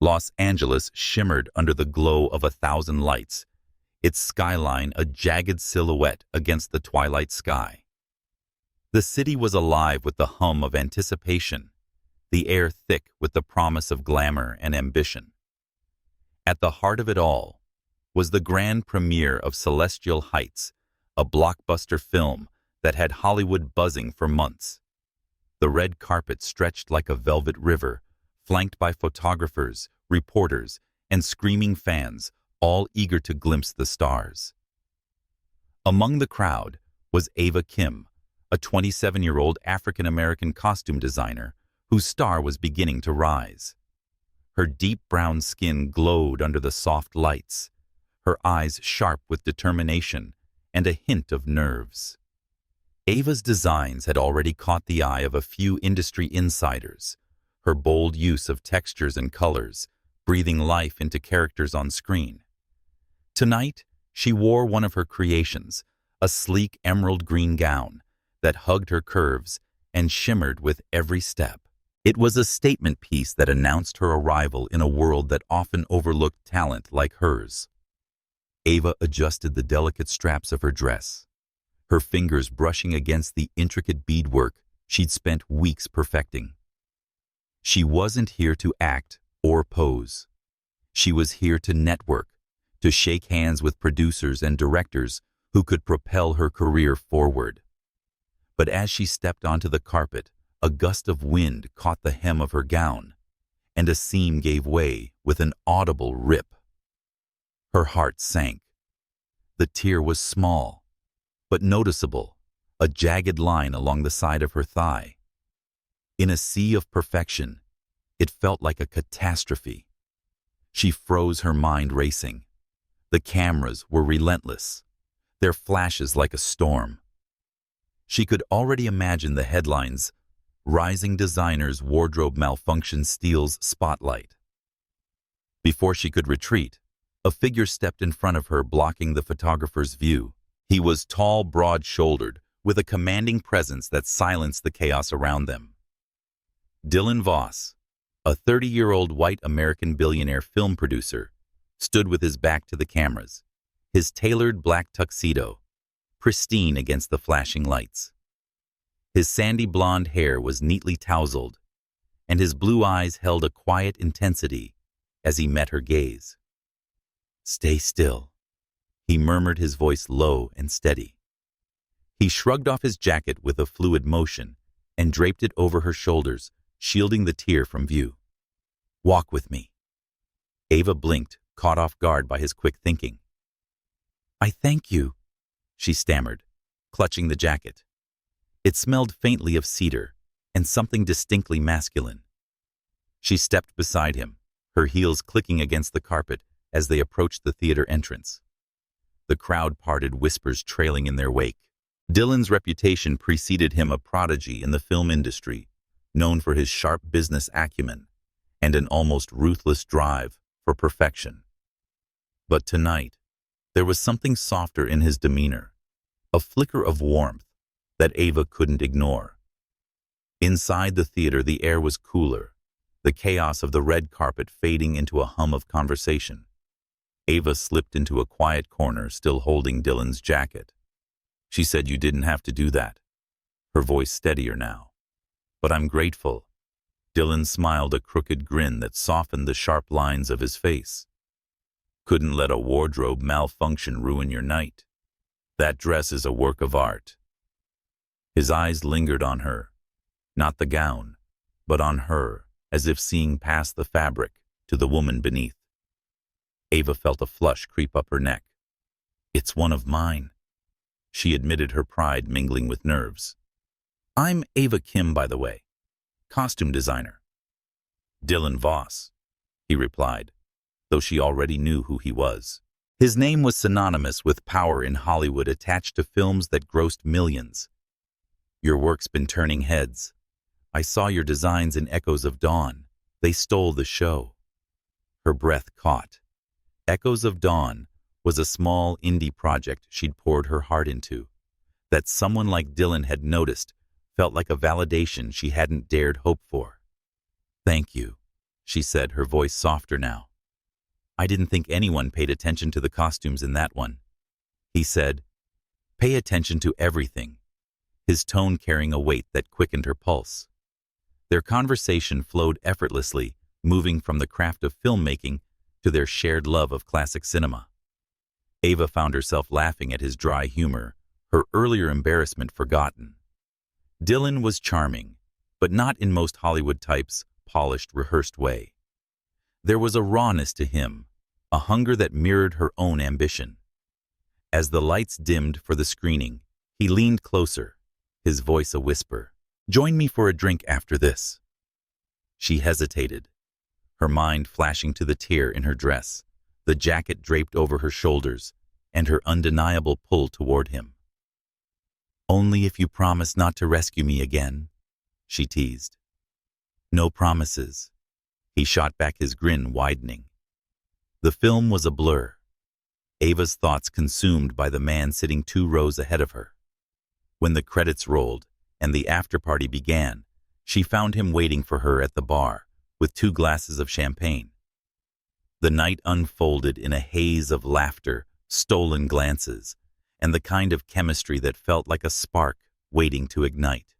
Los Angeles shimmered under the glow of 1,000 lights, its skyline a jagged silhouette against the twilight sky. The city was alive with the hum of anticipation, the air thick with the promise of glamour and ambition. At the heart of it all was the grand premiere of Celestial Heights, a blockbuster film that had Hollywood buzzing for months. The red carpet stretched like a velvet river, flanked by photographers, reporters, and screaming fans, all eager to glimpse the stars. Among the crowd was Ava Kim, a 27-year-old African-American costume designer whose star was beginning to rise. Her deep brown skin glowed under the soft lights, her eyes sharp with determination and a hint of nerves. Ava's designs had already caught the eye of a few industry insiders, her bold use of textures and colors, breathing life into characters on screen. Tonight, she wore one of her creations, a sleek emerald green gown that hugged her curves and shimmered with every step. It was a statement piece that announced her arrival in a world that often overlooked talent like hers. Ava adjusted the delicate straps of her dress, her fingers brushing against the intricate beadwork she'd spent weeks perfecting. She wasn't here to act or pose. She was here to network, to shake hands with producers and directors who could propel her career forward. But as she stepped onto the carpet, a gust of wind caught the hem of her gown, and a seam gave way with an audible rip. Her heart sank. The tear was small, but noticeable, a jagged line along the side of her thigh. In a sea of perfection, it felt like a catastrophe. She froze, her mind racing. The cameras were relentless, their flashes like a storm. She could already imagine the headlines, "Rising Designer's Wardrobe Malfunction Steals Spotlight." Before she could retreat, a figure stepped in front of her, blocking the photographer's view. He was tall, broad-shouldered, with a commanding presence that silenced the chaos around them. Dylan Voss, a 30-year-old white American billionaire film producer, stood with his back to the cameras, his tailored black tuxedo pristine against the flashing lights. His sandy blonde hair was neatly tousled, and his blue eyes held a quiet intensity as he met her gaze. "Stay still," he murmured, his voice low and steady. He shrugged off his jacket with a fluid motion and draped it over her shoulders, shielding the tear from view. "Walk with me." Ava blinked, caught off guard by his quick thinking. "I thank you," she stammered, clutching the jacket. It smelled faintly of cedar and something distinctly masculine. She stepped beside him, her heels clicking against the carpet as they approached the theater entrance. The crowd parted, whispers trailing in their wake. Dylan's reputation preceded him, a prodigy in the film industry, known for his sharp business acumen and an almost ruthless drive for perfection. But tonight, there was something softer in his demeanor, a flicker of warmth that Ava couldn't ignore. Inside the theater, the air was cooler, the chaos of the red carpet fading into a hum of conversation. Ava slipped into a quiet corner, still holding Dylan's jacket. She said, "You didn't have to do that," her voice steadier now. "But I'm grateful." Dylan smiled, a crooked grin that softened the sharp lines of his face. "Couldn't let a wardrobe malfunction ruin your night. That dress is a work of art." His eyes lingered on her, not the gown, but on her, as if seeing past the fabric to the woman beneath. Ava felt a flush creep up her neck. "It's one of mine," she admitted, her pride mingling with nerves. "I'm Ava Kim, by the way, costume designer." "Dylan Voss," he replied, though she already knew who he was. His name was synonymous with power in Hollywood, attached to films that grossed millions. "Your work's been turning heads. I saw your designs in Echoes of Dawn. They stole the show." Her breath caught. Echoes of Dawn was a small indie project she'd poured her heart into. That someone like Dylan had noticed felt like a validation she hadn't dared hope for. "Thank you," she said, her voice softer now. I didn't think anyone paid attention to the costumes in that one. He said, pay attention to everything, his tone carrying a weight that quickened her pulse. Their conversation flowed effortlessly, moving from the craft of filmmaking to their shared love of classic cinema. Ava found herself laughing at his dry humor, her earlier embarrassment forgotten. Dylan was charming, but not in most Hollywood types' polished, rehearsed way. There was a rawness to him, a hunger that mirrored her own ambition. As the lights dimmed for the screening, he leaned closer, his voice a whisper. Join me for a drink after this. She hesitated, her mind flashing to the tear in her dress, the jacket draped over her shoulders, and her undeniable pull toward him. Only if you promise not to rescue me again, she teased. No promises. He shot back, his grin widening. The film was a blur, Ava's thoughts consumed by the man sitting 2 rows ahead of her. When the credits rolled and the after-party began, she found him waiting for her at the bar with 2 glasses of champagne. The night unfolded in a haze of laughter, stolen glances, and the kind of chemistry that felt like a spark waiting to ignite.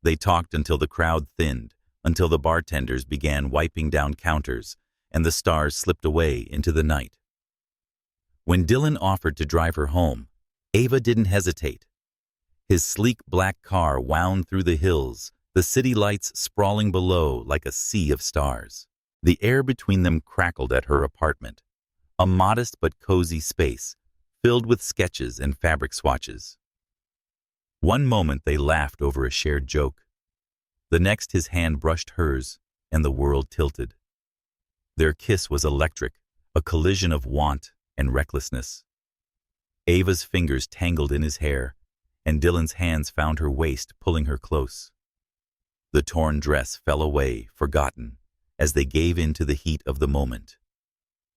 They talked until the crowd thinned, until the bartenders began wiping down counters and the stars slipped away into the night. When Dylan offered to drive her home, Ava didn't hesitate. His sleek black car wound through the hills, the city lights sprawling below like a sea of stars. The air between them crackled at her apartment, a modest but cozy space, filled with sketches and fabric swatches. One moment they laughed over a shared joke. The next his hand brushed hers, and the world tilted. Their kiss was electric, a collision of want and recklessness. Ava's fingers tangled in his hair, and Dylan's hands found her waist, pulling her close. The torn dress fell away, forgotten, as they gave in to the heat of the moment.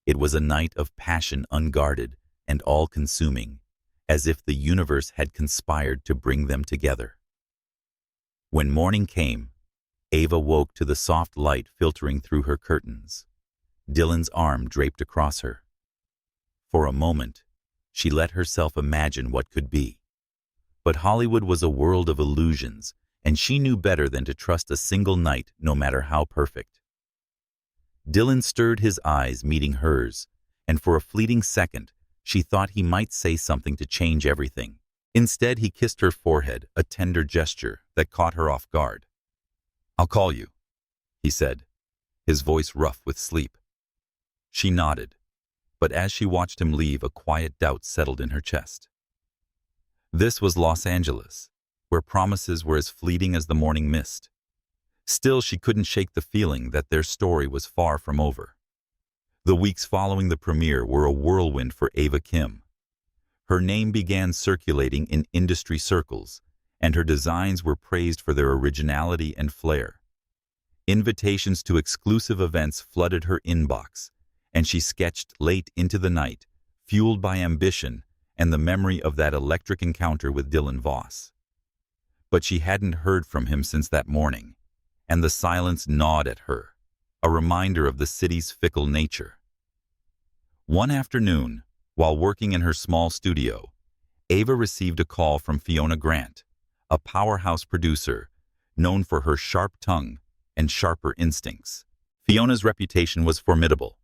It was a night of passion unguarded and all-consuming, as if the universe had conspired to bring them together. When morning came, Ava woke to the soft light filtering through her curtains, Dylan's arm draped across her. For a moment, she let herself imagine what could be. But Hollywood was a world of illusions, and she knew better than to trust a single night, no matter how perfect. Dylan stirred his eyes, meeting hers, and for a fleeting second, she thought he might say something to change everything. Instead, he kissed her forehead, a tender gesture that caught her off guard. "I'll call you," he said, his voice rough with sleep. She nodded, but as she watched him leave, a quiet doubt settled in her chest. This was Los Angeles, where promises were as fleeting as the morning mist. Still, she couldn't shake the feeling that their story was far from over. The weeks following the premiere were a whirlwind for Ava Kim. Her name began circulating in industry circles, and her designs were praised for their originality and flair. Invitations to exclusive events flooded her inbox, and she sketched late into the night, fueled by ambition and the memory of that electric encounter with Dylan Voss. But she hadn't heard from him since that morning, and the silence gnawed at her, a reminder of the city's fickle nature. One afternoon, while working in her small studio, Ava received a call from Fiona Grant, a powerhouse producer known for her sharp tongue and sharper instincts. Fiona's reputation was formidable.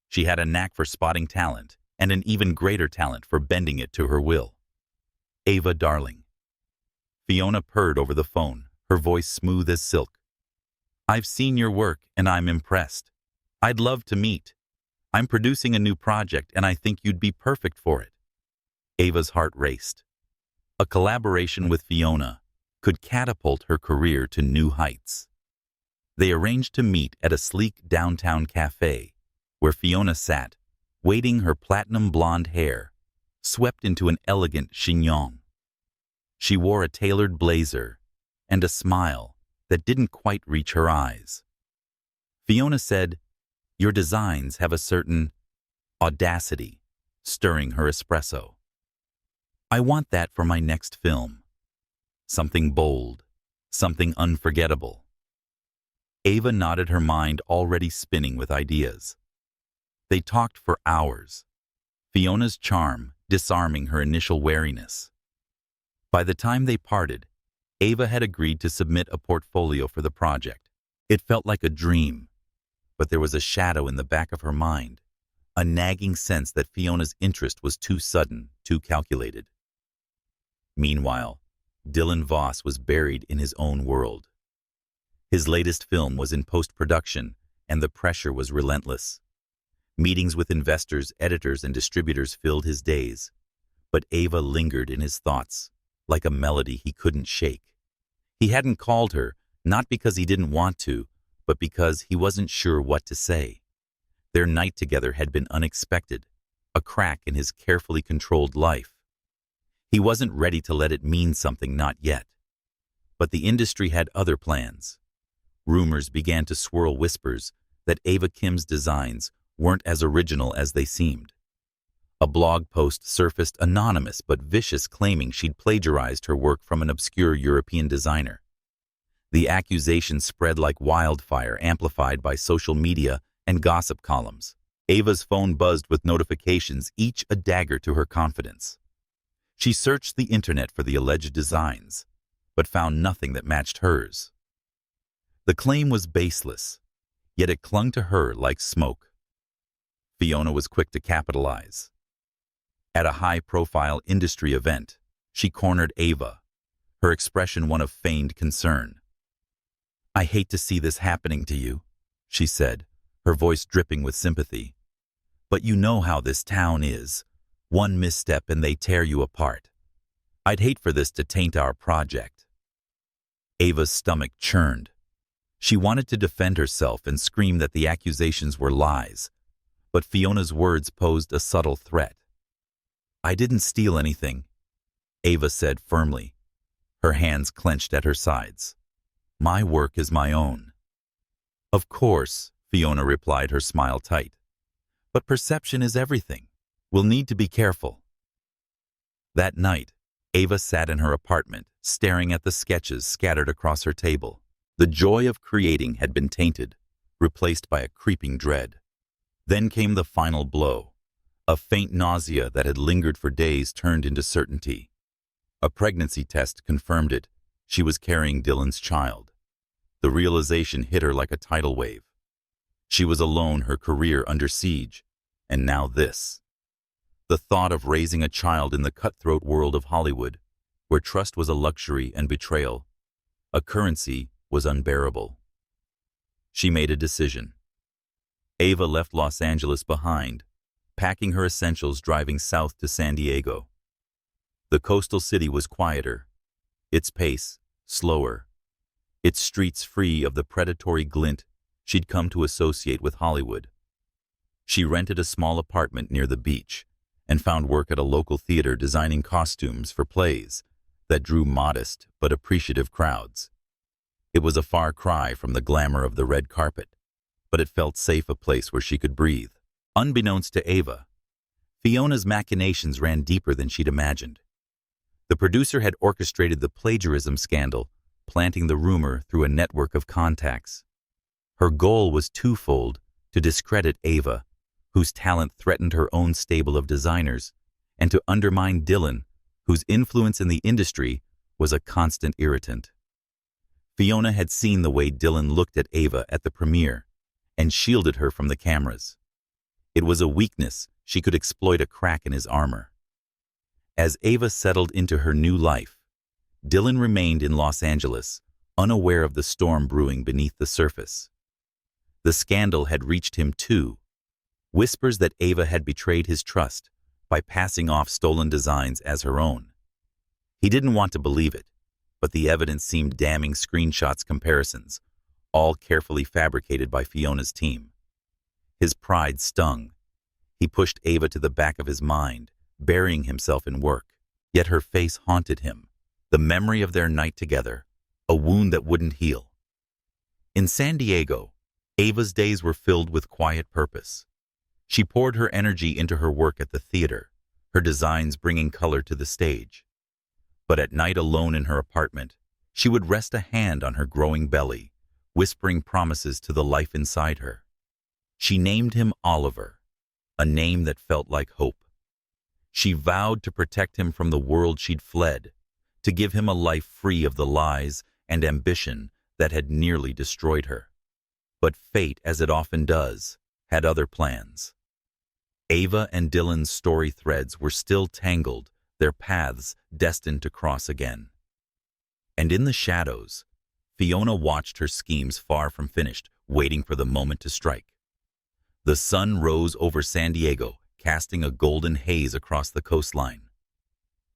She had a knack for spotting talent and an even greater talent for bending it to her will. "Ava, darling." Fiona purred over the phone, her voice smooth as silk. "I've seen your work and I'm impressed. I'd love to meet. I'm producing a new project and I think you'd be perfect for it." Ava's heart raced. A collaboration with Fiona could catapult her career to new heights. They arranged to meet at a sleek downtown cafe, where Fiona sat, waiting, her platinum blonde hair swept into an elegant chignon. She wore a tailored blazer and a smile that didn't quite reach her eyes. Fiona said, "Your designs have a certain audacity," stirring her espresso. "I want that for my next film. Something bold, something unforgettable." Ava nodded, her mind already spinning with ideas. They talked for hours, Fiona's charm disarming her initial wariness. By the time they parted, Ava had agreed to submit a portfolio for the project. It felt like a dream, but there was a shadow in the back of her mind, a nagging sense that Fiona's interest was too sudden, too calculated. Meanwhile, Dylan Voss was buried in his own world. His latest film was in post-production, and the pressure was relentless. Meetings with investors, editors, and distributors filled his days, but Ava lingered in his thoughts, like a melody he couldn't shake. He hadn't called her, not because he didn't want to, but because he wasn't sure what to say. Their night together had been unexpected, a crack in his carefully controlled life. He wasn't ready to let it mean something, not yet. But the industry had other plans. Rumors began to swirl, whispers that Ava Kim's designs weren't as original as they seemed. A blog post surfaced, anonymous but vicious, claiming she'd plagiarized her work from an obscure European designer. The accusation spread like wildfire, amplified by social media and gossip columns. Ava's phone buzzed with notifications, each a dagger to her confidence. She searched the internet for the alleged designs, but found nothing that matched hers. The claim was baseless, yet it clung to her like smoke. Fiona was quick to capitalize. At a high-profile industry event, she cornered Ava, her expression one of feigned concern. "I hate to see this happening to you," she said, her voice dripping with sympathy. "But you know how this town is. One misstep and they tear you apart. I'd hate for this to taint our project." Ava's stomach churned. She wanted to defend herself and scream that the accusations were lies, but Fiona's words posed a subtle threat. "I didn't steal anything," Ava said firmly, her hands clenched at her sides. "My work is my own." "Of course," Fiona replied, her smile tight. "But perception is everything. We'll need to be careful." That night, Ava sat in her apartment, staring at the sketches scattered across her table. The joy of creating had been tainted, replaced by a creeping dread. Then came the final blow. A faint nausea that had lingered for days turned into certainty. A pregnancy test confirmed it. She was carrying Dylan's child. The realization hit her like a tidal wave. She was alone, her career under siege, and now this. The thought of raising a child in the cutthroat world of Hollywood, where trust was a luxury and betrayal, a currency, was unbearable. She made a decision. Ava left Los Angeles behind, packing her essentials, driving south to San Diego. The coastal city was quieter, its pace slower, its streets free of the predatory glint she'd come to associate with Hollywood. She rented a small apartment near the beach and found work at a local theater designing costumes for plays that drew modest but appreciative crowds. It was a far cry from the glamour of the red carpet, but it felt safe, a place where she could breathe. Unbeknownst to Ava, Fiona's machinations ran deeper than she'd imagined. The producer had orchestrated the plagiarism scandal, planting the rumor through a network of contacts. Her goal was twofold: to discredit Ava, whose talent threatened her own stable of designers, and to undermine Dylan, whose influence in the industry was a constant irritant. Fiona had seen the way Dylan looked at Ava at the premiere and shielded her from the cameras. It was a weakness she could exploit, a crack in his armor. As Ava settled into her new life, Dylan remained in Los Angeles, unaware of the storm brewing beneath the surface. The scandal had reached him too. Whispers that Ava had betrayed his trust by passing off stolen designs as her own. He didn't want to believe it, but the evidence seemed damning: screenshots, comparisons, all carefully fabricated by Fiona's team. His pride stung. He pushed Ava to the back of his mind, burying himself in work. Yet her face haunted him, the memory of their night together, a wound that wouldn't heal. In San Diego, Ava's days were filled with quiet purpose. She poured her energy into her work at the theater, her designs bringing color to the stage. But at night, alone in her apartment, she would rest a hand on her growing belly, whispering promises to the life inside her. She named him Oliver, a name that felt like hope. She vowed to protect him from the world she'd fled, to give him a life free of the lies and ambition that had nearly destroyed her. But fate, as it often does, had other plans. Ava and Dylan's story threads were still tangled, their paths destined to cross again. And in the shadows, Fiona watched her schemes far from finished, waiting for the moment to strike. The sun rose over San Diego, casting a golden haze across the coastline.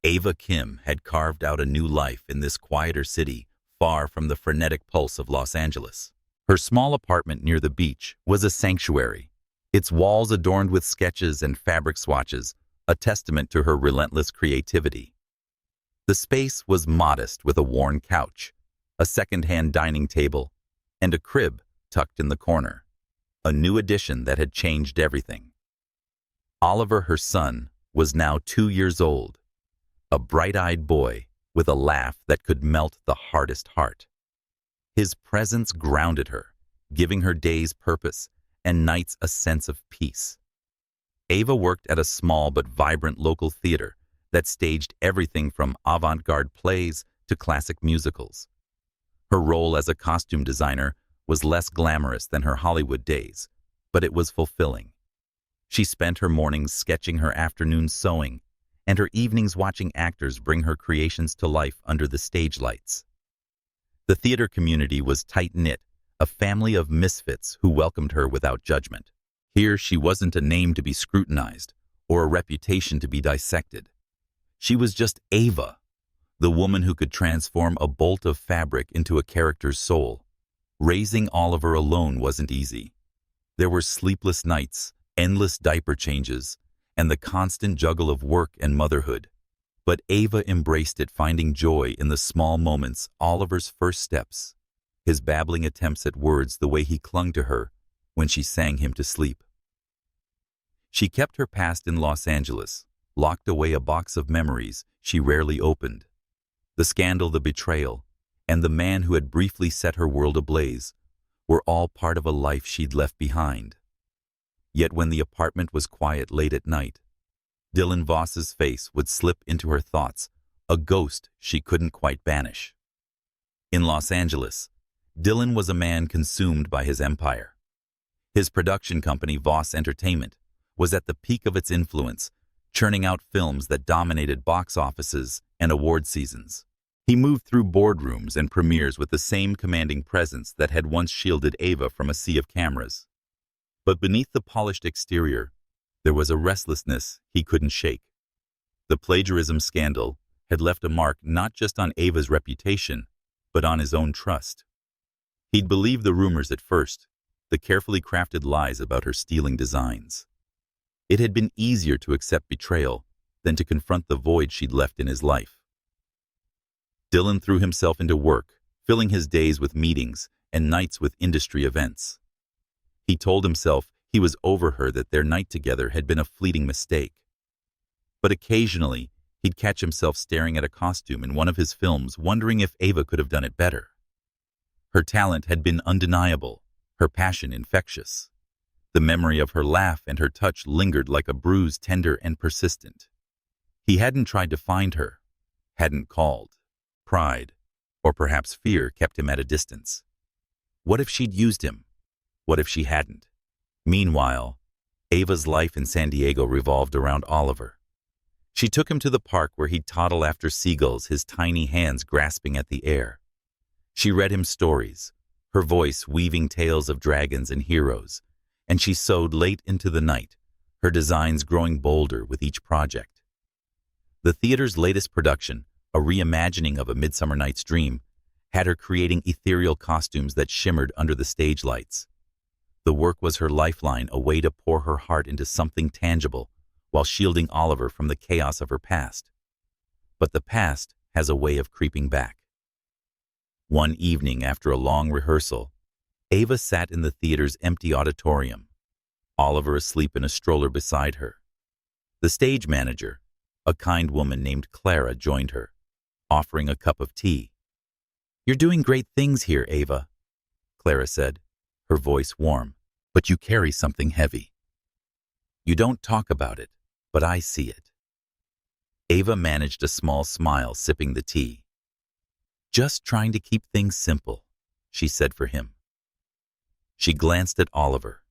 Ava Kim had carved out a new life in this quieter city, far from the frenetic pulse of Los Angeles. Her small apartment near the beach was a sanctuary, its walls adorned with sketches and fabric swatches, a testament to her relentless creativity. The space was modest, with a worn couch, a second-hand dining table, and a crib tucked in the corner, a new addition that had changed everything. Oliver, her son, was now 2 years old, a bright-eyed boy with a laugh that could melt the hardest heart. His presence grounded her, giving her days purpose and nights a sense of peace. Ava worked at a small but vibrant local theater that staged everything from avant-garde plays to classic musicals. Her role as a costume designer was less glamorous than her Hollywood days, but it was fulfilling. She spent her mornings sketching, her afternoons sewing, and her evenings watching actors bring her creations to life under the stage lights. The theater community was tight-knit, a family of misfits who welcomed her without judgment. Here, she wasn't a name to be scrutinized or a reputation to be dissected. She was just Ava, the woman who could transform a bolt of fabric into a character's soul. Raising Oliver alone wasn't easy. There were sleepless nights, endless diaper changes, and the constant juggle of work and motherhood. But Ava embraced it, finding joy in the small moments: Oliver's first steps, his babbling attempts at words, the way he clung to her when she sang him to sleep. She kept her past in Los Angeles, locked away a box of memories she rarely opened. The scandal, the betrayal, and the man who had briefly set her world ablaze were all part of a life she'd left behind. Yet when the apartment was quiet late at night, Dylan Voss's face would slip into her thoughts, a ghost she couldn't quite banish. In Los Angeles, Dylan was a man consumed by his empire. His production company, Voss Entertainment, was at the peak of its influence, churning out films that dominated box offices and award seasons. He moved through boardrooms and premieres with the same commanding presence that had once shielded Ava from a sea of cameras. But beneath the polished exterior, there was a restlessness he couldn't shake. The plagiarism scandal had left a mark not just on Ava's reputation, but on his own trust. He'd believed the rumors at first, the carefully crafted lies about her stealing designs. It had been easier to accept betrayal than to confront the void she'd left in his life. Dylan threw himself into work, filling his days with meetings and nights with industry events. He told himself he was over her, that their night together had been a fleeting mistake. But occasionally, he'd catch himself staring at a costume in one of his films, wondering if Ava could have done it better. Her talent had been undeniable, her passion infectious. The memory of her laugh and her touch lingered like a bruise, tender and persistent. He hadn't tried to find her, hadn't called. Pride, or perhaps fear, kept him at a distance. What if she'd used him? What if she hadn't? Meanwhile, Ava's life in San Diego revolved around Oliver. She took him to the park where he'd toddle after seagulls, his tiny hands grasping at the air. She read him stories, her voice weaving tales of dragons and heroes, and she sewed late into the night, her designs growing bolder with each project. The theater's latest production, a reimagining of A Midsummer Night's Dream, had her creating ethereal costumes that shimmered under the stage lights. The work was her lifeline, a way to pour her heart into something tangible while shielding Oliver from the chaos of her past. But the past has a way of creeping back. One evening after a long rehearsal, Ava sat in the theater's empty auditorium, Oliver asleep in a stroller beside her. The stage manager, a kind woman named Clara, joined her, offering a cup of tea. "You're doing great things here, Ava." Clara said, her voice warm. "But you carry something heavy. You don't talk about it, but I see it." Ava managed a small smile, sipping the tea. "Just trying to keep things simple," she said for him. She glanced at Oliver,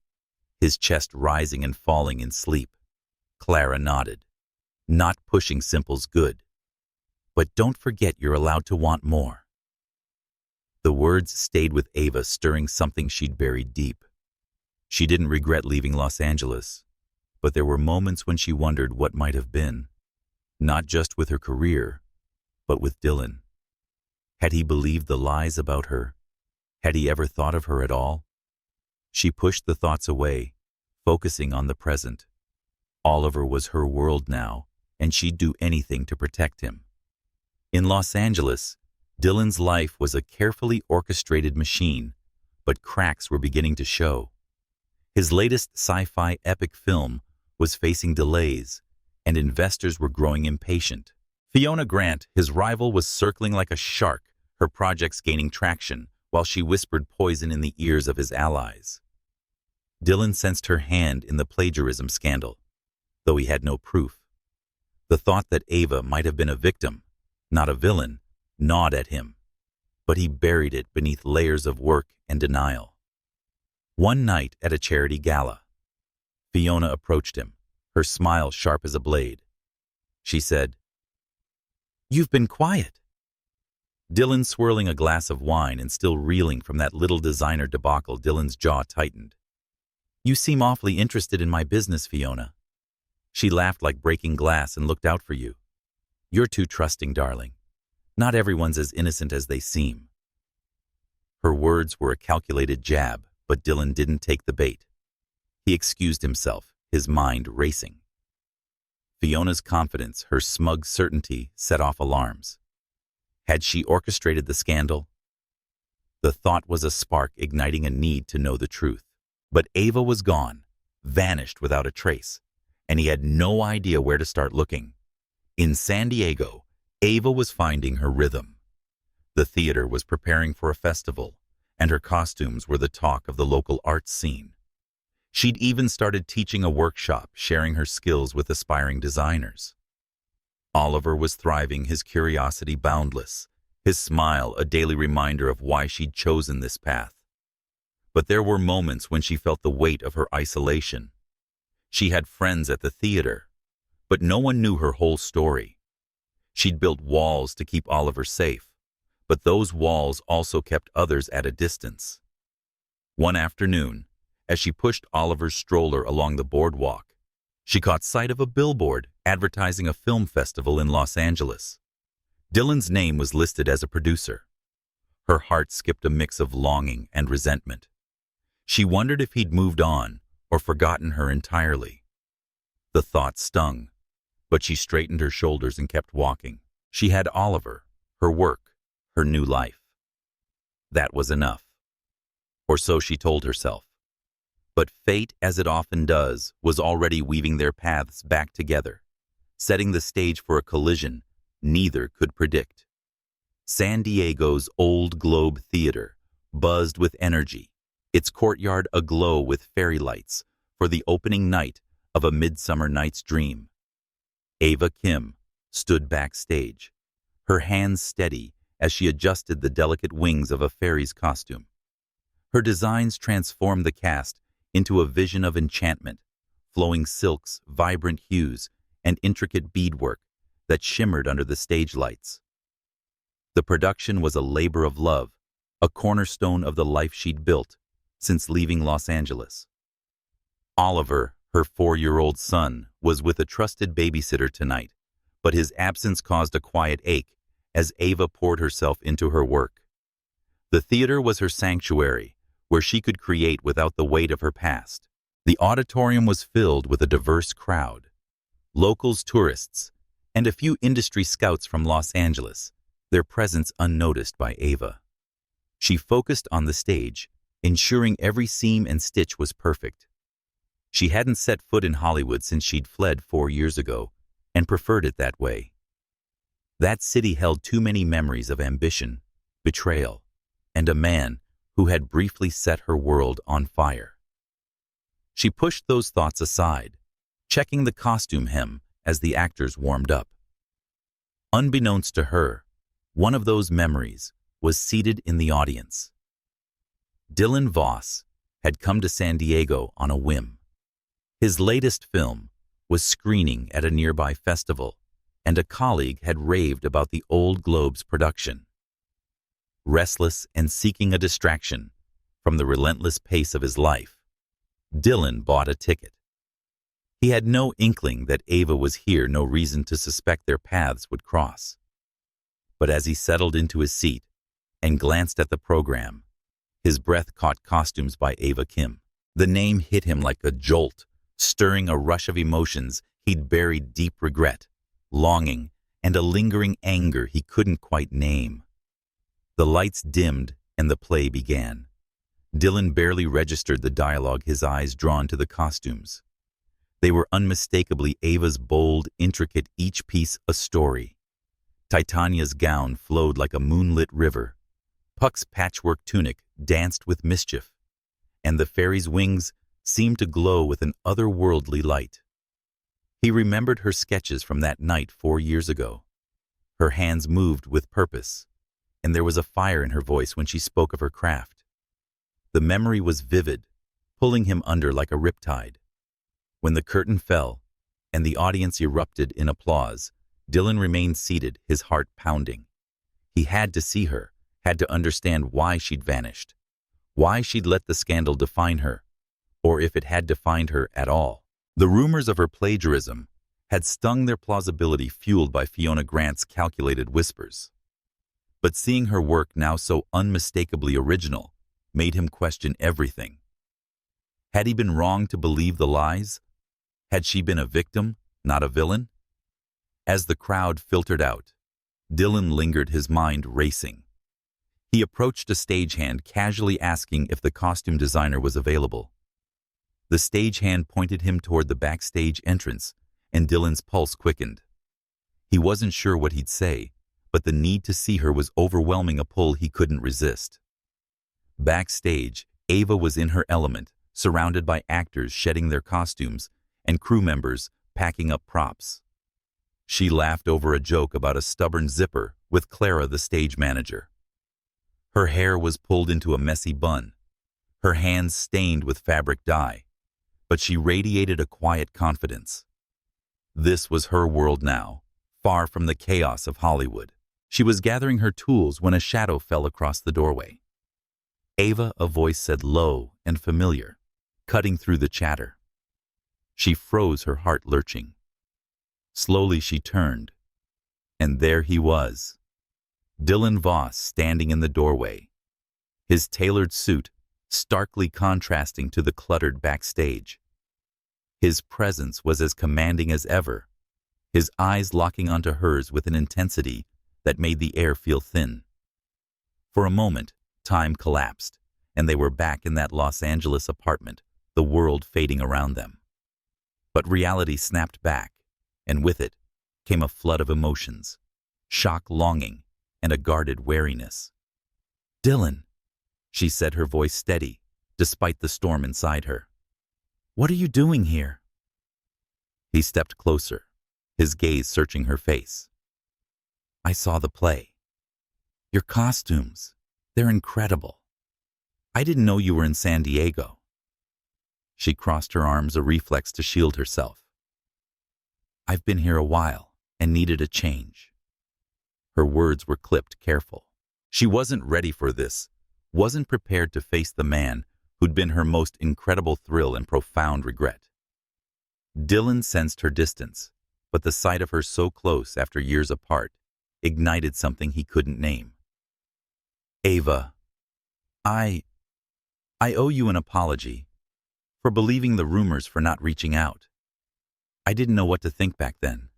his chest rising and falling in sleep. Clara nodded. "Not pushing simple's good. But don't forget you're allowed to want more." The words stayed with Ava, stirring something she'd buried deep. She didn't regret leaving Los Angeles, but there were moments when she wondered what might have been, not just with her career, but with Dylan. Had he believed the lies about her? Had he ever thought of her at all? She pushed the thoughts away, focusing on the present. Oliver was her world now, and she'd do anything to protect him. In Los Angeles, Dylan's life was a carefully orchestrated machine, but cracks were beginning to show. His latest sci-fi epic film was facing delays, and investors were growing impatient. Fiona Grant, his rival, was circling like a shark, her projects gaining traction, while she whispered poison in the ears of his allies. Dylan sensed her hand in the plagiarism scandal, though he had no proof. The thought that Ava might have been a victim, not a villain, gnawed at him, but he buried it beneath layers of work and denial. One night at a charity gala, Fiona approached him, her smile sharp as a blade. She said, "You've been quiet." Dylan, swirling a glass of wine and still reeling from that little designer debacle, Dylan's jaw tightened. "You seem awfully interested in my business, Fiona." She laughed like breaking glass and looked out for you. "You're too trusting, darling. Not everyone's as innocent as they seem." Her words were a calculated jab, but Dylan didn't take the bait. He excused himself, his mind racing. Fiona's confidence, her smug certainty, set off alarms. Had she orchestrated the scandal? The thought was a spark igniting a need to know the truth. But Ava was gone, vanished without a trace, and he had no idea where to start looking. In San Diego, Ava was finding her rhythm. The theater was preparing for a festival, and her costumes were the talk of the local arts scene. She'd even started teaching a workshop, sharing her skills with aspiring designers. Oliver was thriving, his curiosity boundless, his smile a daily reminder of why she'd chosen this path. But there were moments when she felt the weight of her isolation. She had friends at the theater, but no one knew her whole story. She'd built walls to keep Oliver safe, but those walls also kept others at a distance. One afternoon, as she pushed Oliver's stroller along the boardwalk, she caught sight of a billboard advertising a film festival in Los Angeles. Dylan's name was listed as a producer. Her heart skipped a mix of longing and resentment. She wondered if he'd moved on or forgotten her entirely. The thought stung, but she straightened her shoulders and kept walking. She had Oliver, her work, her new life. That was enough. Or so she told herself. But fate, as it often does, was already weaving their paths back together, setting the stage for a collision neither could predict. San Diego's Old Globe Theater buzzed with energy, its courtyard aglow with fairy lights for the opening night of A Midsummer Night's Dream. Ava Kim stood backstage, her hands steady as she adjusted the delicate wings of a fairy's costume. Her designs transformed the cast into a vision of enchantment, flowing silks, vibrant hues, and intricate beadwork that shimmered under the stage lights. The production was a labor of love, a cornerstone of the life she'd built since leaving Los Angeles. Oliver, her 4-year-old son, was with a trusted babysitter tonight, but his absence caused a quiet ache as Ava poured herself into her work. The theater was her sanctuary, where she could create without the weight of her past. The auditorium was filled with a diverse crowd, locals, tourists, and a few industry scouts from Los Angeles, their presence unnoticed by Ava. She focused on the stage, ensuring every seam and stitch was perfect. She hadn't set foot in Hollywood since she'd fled 4 years ago, and preferred it that way. That city held too many memories of ambition, betrayal, and a man who had briefly set her world on fire. She pushed those thoughts aside, checking the costume hem as the actors warmed up. Unbeknownst to her, one of those memories was seated in the audience. Dylan Voss had come to San Diego on a whim. His latest film was screening at a nearby festival, and a colleague had raved about the Old Globe's production. Restless and seeking a distraction from the relentless pace of his life, Dylan bought a ticket. He had no inkling that Ava was here, no reason to suspect their paths would cross. But as he settled into his seat and glanced at the program, his breath caught Costumes by Ava Kim. The name hit him like a jolt, stirring a rush of emotions he'd buried: deep regret, longing, and a lingering anger he couldn't quite name. The lights dimmed and the play began. Dylan barely registered the dialogue, his eyes drawn to the costumes. They were unmistakably Ava's bold, intricate, each piece a story. Titania's gown flowed like a moonlit river. Puck's patchwork tunic danced with mischief, and the fairy's wings seemed to glow with an otherworldly light. He remembered her sketches from that night 4 years ago. Her hands moved with purpose, and there was a fire in her voice when she spoke of her craft. The memory was vivid, pulling him under like a riptide. When the curtain fell and the audience erupted in applause, Dylan remained seated, his heart pounding. He had to see her, had to understand why she'd vanished, why she'd let the scandal define her, or if it had defined her at all. The rumors of her plagiarism had stung their plausibility, fueled by Fiona Grant's calculated whispers. But seeing her work now so unmistakably original made him question everything. Had he been wrong to believe the lies? Had she been a victim, not a villain? As the crowd filtered out, Dylan lingered, his mind racing. He approached a stagehand, casually asking if the costume designer was available. The stagehand pointed him toward the backstage entrance, and Dylan's pulse quickened. He wasn't sure what he'd say, but the need to see her was overwhelming, a pull he couldn't resist. Backstage, Ava was in her element, surrounded by actors shedding their costumes and crew members packing up props. She laughed over a joke about a stubborn zipper with Clara, the stage manager. Her hair was pulled into a messy bun, her hands stained with fabric dye, but she radiated a quiet confidence. This was her world now, far from the chaos of Hollywood. She was gathering her tools when a shadow fell across the doorway. Ava, a voice said, low and familiar, cutting through the chatter. She froze, her heart lurching. Slowly she turned, and there he was, Dylan Voss, standing in the doorway, his tailored suit starkly contrasting to the cluttered backstage. His presence was as commanding as ever, his eyes locking onto hers with an intensity that made the air feel thin. For a moment, time collapsed, and they were back in that Los Angeles apartment, the world fading around them. But reality snapped back, and with it came a flood of emotions, shock, longing, and a guarded wariness. "Dylan," she said, her voice steady, despite the storm inside her. "What are you doing here?" He stepped closer, his gaze searching her face. "I saw the play. Your costumes, they're incredible. I didn't know you were in San Diego." She crossed her arms, a reflex to shield herself. "I've been here a while and needed a change." Her words were clipped, careful. She wasn't ready for this, wasn't prepared to face the man who'd been her most incredible thrill and profound regret. Dylan sensed her distance, but the sight of her so close after years apart ignited something he couldn't name. "Ava, I owe you an apology for believing the rumors, for not reaching out. I didn't know what to think back then."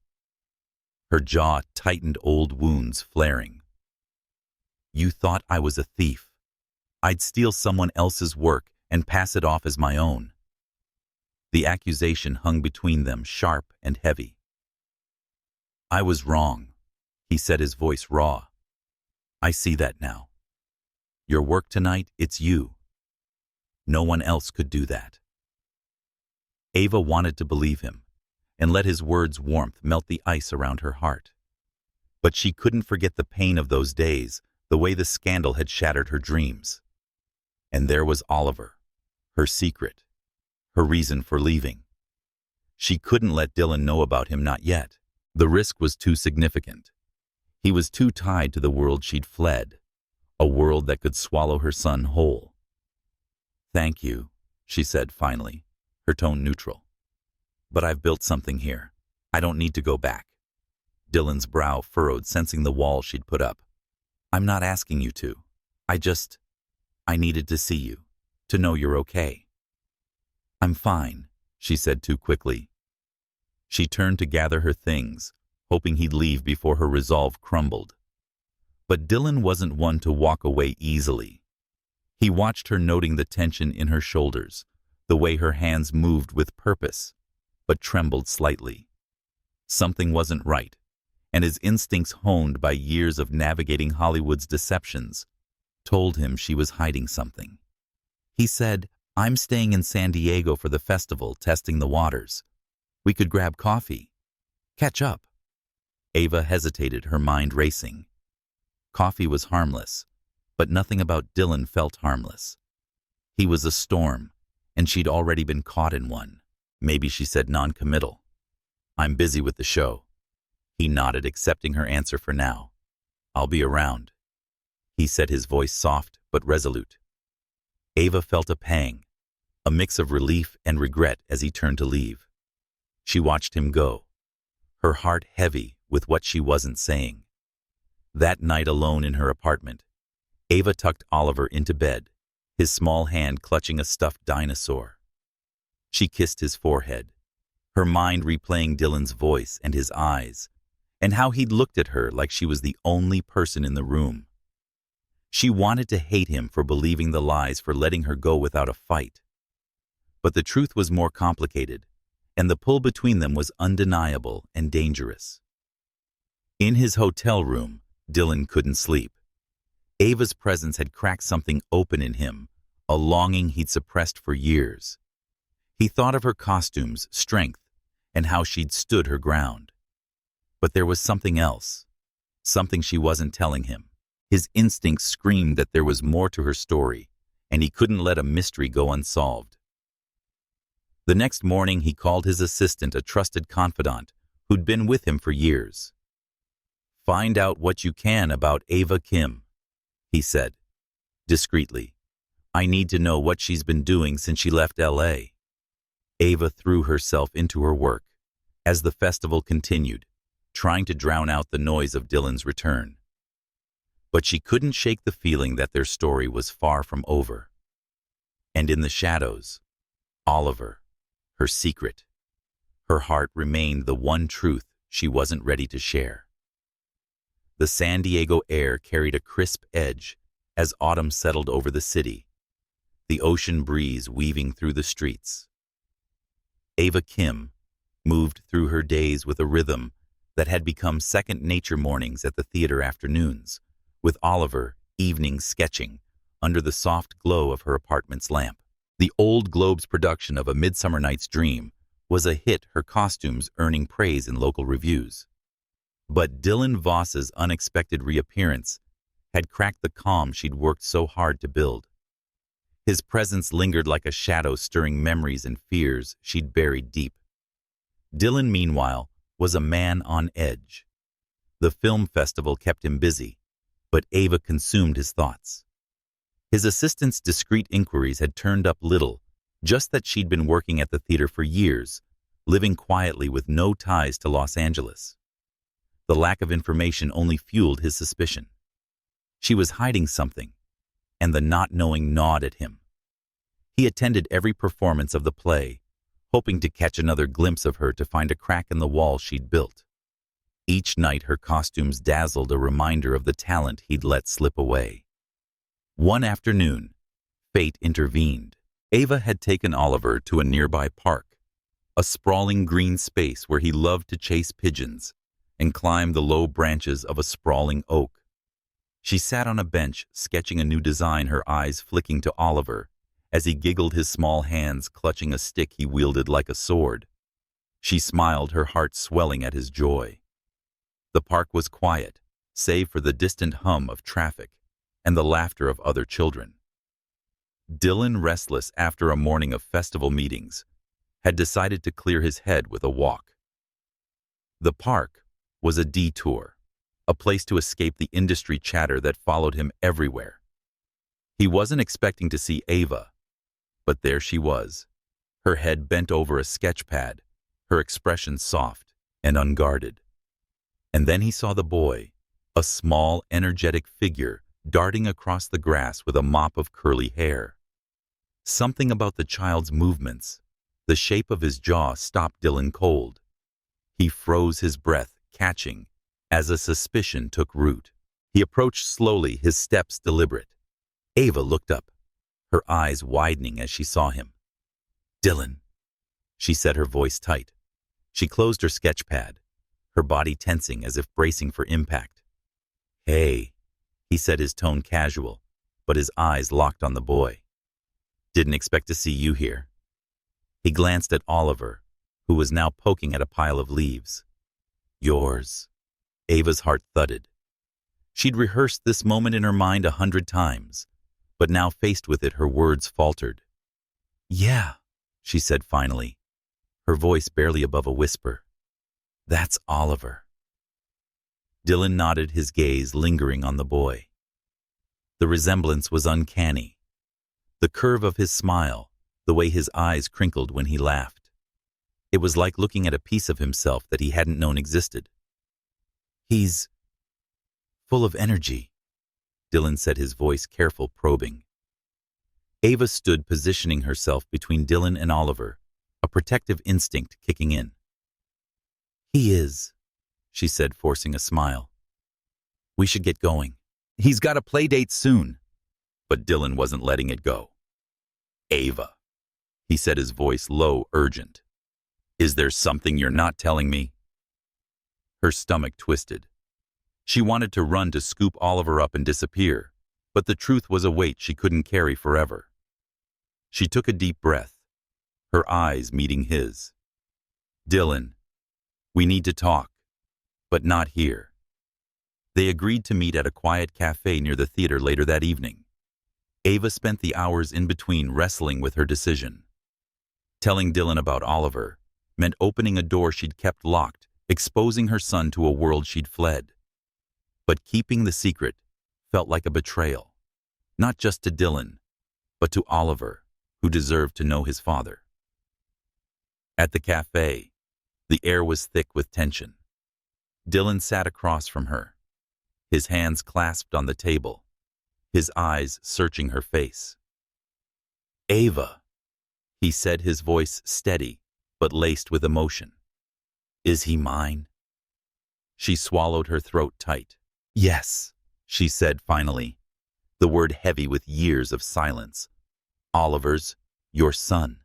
Her jaw tightened, old wounds flaring. "You thought I was a thief. I'd steal someone else's work and pass it off as my own." The accusation hung between them, sharp and heavy. "I was wrong," he said, his voice raw. "I see that now. Your work tonight, it's you. No one else could do that. Ava wanted to believe him and let his words' warmth melt the ice around her heart. But she couldn't forget the pain of those days, the way the scandal had shattered her dreams. And there was Oliver, her secret, her reason for leaving. She couldn't let Dylan know about him, not yet. The risk was too significant. He was too tied to the world she'd fled, a world that could swallow her son whole. "Thank you," she said finally, her tone neutral. "But I've built something here. I don't need to go back." Dylan's brow furrowed, sensing the wall she'd put up. "I'm not asking you to. I needed to see you, to know you're okay." "I'm fine," she said too quickly. She turned to gather her things, hoping he'd leave before her resolve crumbled. But Dylan wasn't one to walk away easily. He watched her, noting the tension in her shoulders, the way her hands moved with purpose, but trembled slightly. Something wasn't right, and his instincts, honed by years of navigating Hollywood's deceptions, told him she was hiding something. He said, "I'm staying in San Diego for the festival, testing the waters. We could grab coffee. Catch up." Ava hesitated, her mind racing. Coffee was harmless, but nothing about Dylan felt harmless. He was a storm, and she'd already been caught in one. Maybe she said non-committal. "I'm busy with the show." He nodded, accepting her answer for now. "I'll be around." He said, his voice soft but resolute. Ava felt a pang, a mix of relief and regret as he turned to leave. She watched him go, her heart heavy with what she wasn't saying. That night, alone in her apartment, Ava tucked Oliver into bed, his small hand clutching a stuffed dinosaur. She kissed his forehead, her mind replaying Dylan's voice and his eyes, and how he'd looked at her like she was the only person in the room. She wanted to hate him for believing the lies, for letting her go without a fight. But the truth was more complicated, and the pull between them was undeniable and dangerous. In his hotel room, Dylan couldn't sleep. Ava's presence had cracked something open in him, a longing he'd suppressed for years. He thought of her costumes, strength, and how she'd stood her ground. But there was something else, something she wasn't telling him. His instincts screamed that there was more to her story, and he couldn't let a mystery go unsolved. The next morning, he called his assistant, a trusted confidant who'd been with him for years. "Find out what you can about Ava Kim," he said, discreetly. "I need to know what she's been doing since she left LA." Ava threw herself into her work as the festival continued, trying to drown out the noise of Dylan's return. But she couldn't shake the feeling that their story was far from over. And in the shadows, Oliver, her secret. Her heart remained the one truth she wasn't ready to share. The San Diego air carried a crisp edge as autumn settled over the city, the ocean breeze weaving through the streets. Ava Kim moved through her days with a rhythm that had become second nature: mornings at the theater, afternoons with Oliver, evenings sketching under the soft glow of her apartment's lamp. The Old Globe's production of A Midsummer Night's Dream was a hit, her costumes earning praise in local reviews. But Dylan Voss's unexpected reappearance had cracked the calm she'd worked so hard to build. His presence lingered like a shadow, stirring memories and fears she'd buried deep. Dylan, meanwhile, was a man on edge. The film festival kept him busy, but Ava consumed his thoughts. His assistant's discreet inquiries had turned up little, just that she'd been working at the theater for years, living quietly with no ties to Los Angeles. The lack of information only fueled his suspicion. She was hiding something, and the not knowing gnawed at him. He attended every performance of the play, hoping to catch another glimpse of her, to find a crack in the wall she'd built. Each night her costumes dazzled, a reminder of the talent he'd let slip away. One afternoon, fate intervened. Ava had taken Oliver to a nearby park, a sprawling green space where he loved to chase pigeons and climb the low branches of a sprawling oak. She sat on a bench, sketching a new design, her eyes flicking to Oliver, as he giggled, his small hands clutching a stick he wielded like a sword. She smiled, her heart swelling at his joy. The park was quiet, save for the distant hum of traffic and the laughter of other children. Dylan, restless after a morning of festival meetings, had decided to clear his head with a walk. The park was a detour, a place to escape the industry chatter that followed him everywhere. He wasn't expecting to see Ava, but there she was, her head bent over a sketch pad, her expression soft and unguarded. And then he saw the boy, a small, energetic figure darting across the grass with a mop of curly hair. Something about the child's movements, the shape of his jaw, stopped Dylan cold. He froze, his breath catching as a suspicion took root. He approached slowly, his steps deliberate. Ava looked up, her eyes widening as she saw him. "Dylan," she said, her voice tight. She closed her sketch pad, her body tensing as if bracing for impact. "Hey," he said, his tone casual, but his eyes locked on the boy. "Didn't expect to see you here." He glanced at Oliver, who was now poking at a pile of leaves. "Yours." Ava's heart thudded. She'd rehearsed this moment in her mind 100 times, but now faced with it, her words faltered. "Yeah," she said finally, her voice barely above a whisper. "That's Oliver." Dylan nodded, his gaze lingering on the boy. The resemblance was uncanny. The curve of his smile, the way his eyes crinkled when he laughed. It was like looking at a piece of himself that he hadn't known existed. "He's full of energy," Dylan said, his voice careful, probing. Ava stood, positioning herself between Dylan and Oliver, a protective instinct kicking in. "He is," she said, forcing a smile. "We should get going. He's got a play date soon." But Dylan wasn't letting it go. "Ava," he said, his voice low, urgent. "Is there something you're not telling me?" Her stomach twisted. She wanted to run to scoop Oliver up and disappear, but the truth was a weight she couldn't carry forever. She took a deep breath, her eyes meeting his. "Dylan, we need to talk, but not here." They agreed to meet at a quiet cafe near the theater later that evening. Ava spent the hours in between wrestling with her decision. Telling Dylan about Oliver meant opening a door she'd kept locked, exposing her son to a world she'd fled. But keeping the secret felt like a betrayal, not just to Dylan, but to Oliver, who deserved to know his father. At the cafe, the air was thick with tension. Dylan sat across from her, his hands clasped on the table, his eyes searching her face. "Ava," he said, his voice steady but laced with emotion. "Is he mine?" She swallowed, her throat tight. "Yes," she said finally, the word heavy with years of silence. "Oliver's your son."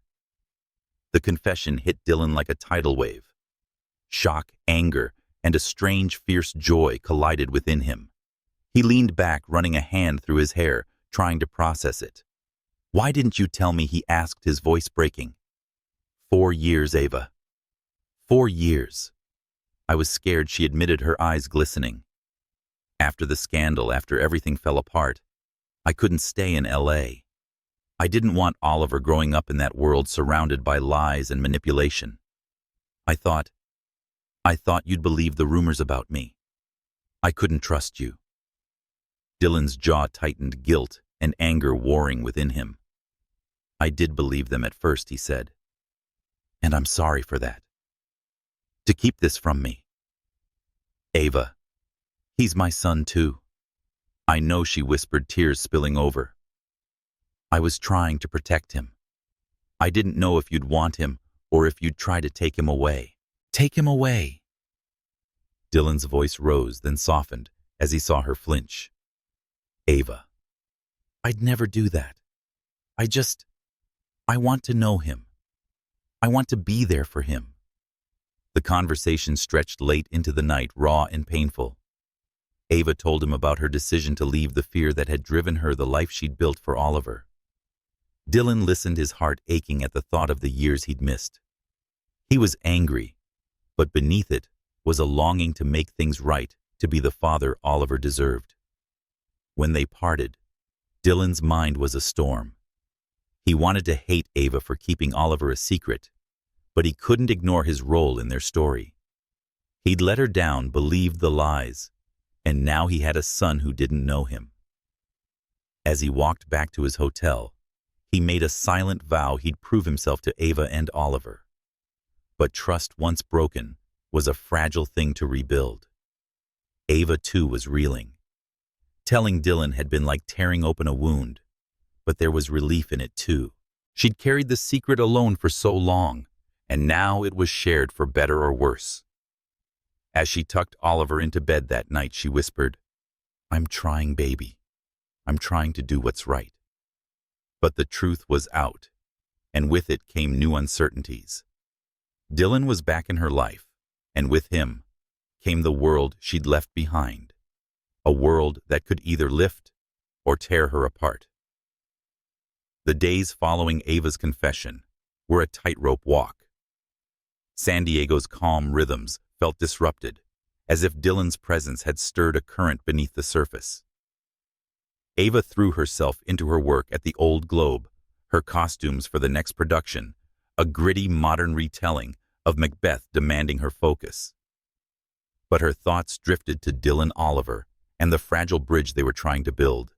The confession hit Dylan like a tidal wave. Shock, anger, and a strange, fierce joy collided within him. He leaned back, running a hand through his hair, trying to process it. "Why didn't you tell me?" he asked, his voice breaking. 4 years, Ava. 4 years. I was scared, she admitted, her eyes glistening. After the scandal, after everything fell apart, I couldn't stay in LA. I didn't want Oliver growing up in that world surrounded by lies and manipulation. I thought you'd believe the rumors about me. I couldn't trust you." Dylan's jaw tightened, guilt and anger warring within him. "I did believe them at first," he said. "And I'm sorry for that. To keep this from me. Ava, he's my son too." "I know," she whispered, tears spilling over. "I was trying to protect him. I didn't know if you'd want him or if you'd try to take him away." "Take him away." Dylan's voice rose, then softened as he saw her flinch. "Ava, I'd never do that. I want to know him. I want to be there for him." The conversation stretched late into the night, raw and painful. Ava told him about her decision to leave the fear that had driven her the life she'd built for Oliver. Dylan listened, his heart aching at the thought of the years he'd missed. He was angry, but beneath it was a longing to make things right, to be the father Oliver deserved. When they parted, Dylan's mind was a storm. He wanted to hate Ava for keeping Oliver a secret, but he couldn't ignore his role in their story. He'd let her down, believed the lies, and now he had a son who didn't know him. As he walked back to his hotel, he made a silent vow he'd prove himself to Ava and Oliver. But trust, once broken, was a fragile thing to rebuild. Ava, too, was reeling. Telling Dylan had been like tearing open a wound, but there was relief in it, too. She'd carried the secret alone for so long, and now it was shared, for better or worse. As she tucked Oliver into bed that night, she whispered, "I'm trying, baby. I'm trying to do what's right." But the truth was out, and with it came new uncertainties. Dylan was back in her life, and with him came the world she'd left behind, a world that could either lift or tear her apart. The days following Ava's confession were a tightrope walk. San Diego's calm rhythms felt disrupted, as if Dylan's presence had stirred a current beneath the surface. Ava threw herself into her work at the Old Globe, her costumes for the next production, a gritty modern retelling of Macbeth, demanding her focus. But her thoughts drifted to Dylan, Oliver, and the fragile bridge they were trying to build.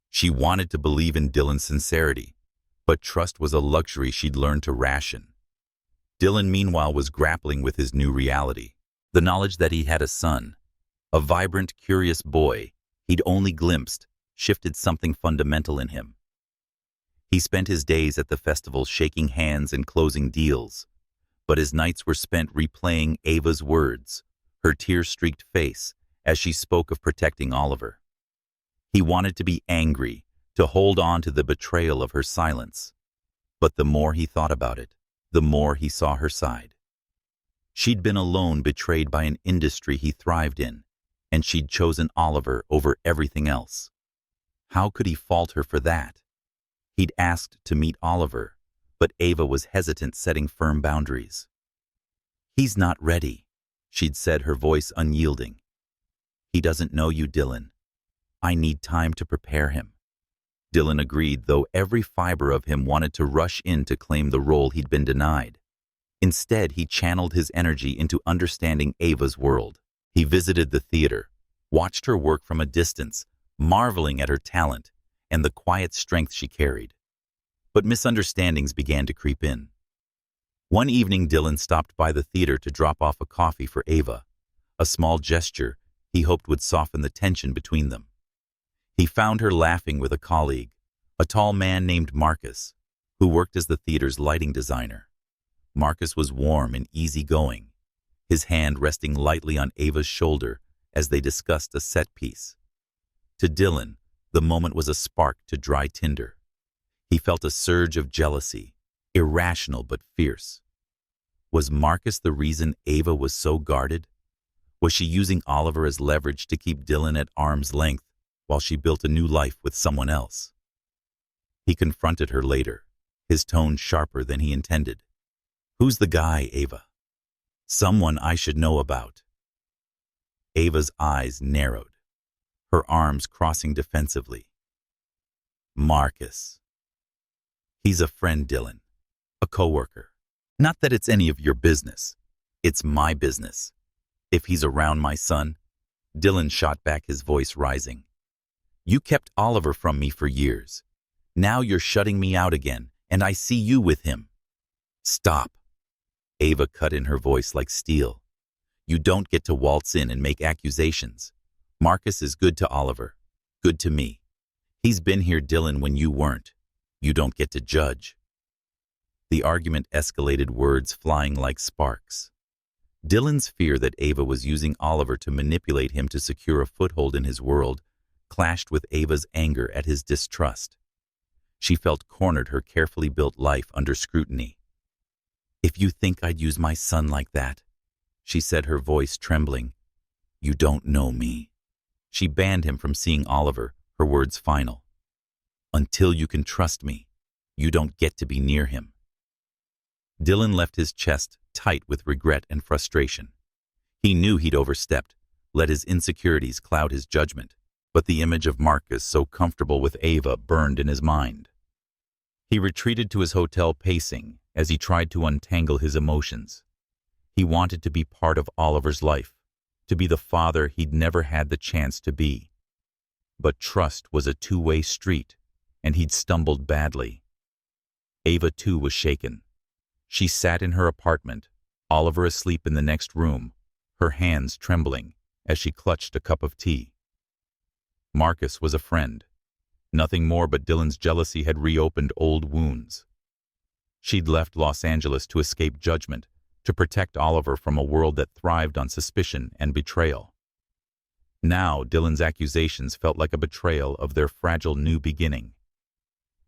She wanted to believe in Dylan's sincerity, but trust was a luxury she'd learned to ration. Dylan, meanwhile, was grappling with his new reality. The knowledge that he had a son, a vibrant, curious boy he'd only glimpsed, shifted something fundamental in him. He spent his days at the festival shaking hands and closing deals, but his nights were spent replaying Ava's words, her tear-streaked face, as she spoke of protecting Oliver. He wanted to be angry, to hold on to the betrayal of her silence. But the more he thought about it, the more he saw her side. She'd been alone, betrayed by an industry he thrived in, and she'd chosen Oliver over everything else. How could he fault her for that? He'd asked to meet Oliver, but Ava was hesitant, setting firm boundaries. "He's not ready," she'd said, her voice unyielding. "He doesn't know you, Dylan. I need time to prepare him." Dylan agreed, though every fiber of him wanted to rush in to claim the role he'd been denied. Instead, he channeled his energy into understanding Ava's world. He visited the theater, watched her work from a distance, marveling at her talent and the quiet strength she carried. But misunderstandings began to creep in. One evening, Dylan stopped by the theater to drop off a coffee for Ava, a small gesture he hoped would soften the tension between them. He found her laughing with a colleague, a tall man named Marcus, who worked as the theater's lighting designer. Marcus was warm and easygoing, his hand resting lightly on Ava's shoulder as they discussed a set piece. To Dylan, the moment was a spark to dry tinder. He felt a surge of jealousy, irrational but fierce. Was Marcus the reason Ava was so guarded? Was she using Oliver as leverage to keep Dylan at arm's length while she built a new life with someone else? He confronted her later, his tone sharper than he intended. "Who's the guy, Ava?" "Someone I should know about." Ava's eyes narrowed, her arms crossing defensively. "Marcus. He's a friend, Dylan. A coworker. Not that it's any of your business. It's my business. If he's around my son..." Dylan shot back, his voice rising. "You kept Oliver from me for years. Now you're shutting me out again, and I see you with him." "Stop." Ava cut in, her voice like steel. "You don't get to waltz in and make accusations. Marcus is good to Oliver, good to me. He's been here, Dylan, when you weren't. You don't get to judge." The argument escalated, words flying like sparks. Dylan's fear that Ava was using Oliver to manipulate him to secure a foothold in his world clashed with Ava's anger at his distrust. She felt cornered, her carefully built life under scrutiny. "If you think I'd use my son like that," she said, her voice trembling, "you don't know me." She banned him from seeing Oliver, her words final. Until you can trust me, you don't get to be near him. Dylan left his chest tight with regret and frustration. He knew he'd overstepped, let his insecurities cloud his judgment, but the image of Marcus so comfortable with Ava burned in his mind. He retreated to his hotel pacing as he tried to untangle his emotions. He wanted to be part of Oliver's life, to be the father he'd never had the chance to be. But trust was a two-way street, and he'd stumbled badly. Ava, too, was shaken. She sat in her apartment, Oliver asleep in the next room, her hands trembling as she clutched a cup of tea. Marcus was a friend. Nothing more, but Dylan's jealousy had reopened old wounds. She'd left Los Angeles to escape judgment, to protect Oliver from a world that thrived on suspicion and betrayal. Now, Dylan's accusations felt like a betrayal of their fragile new beginning.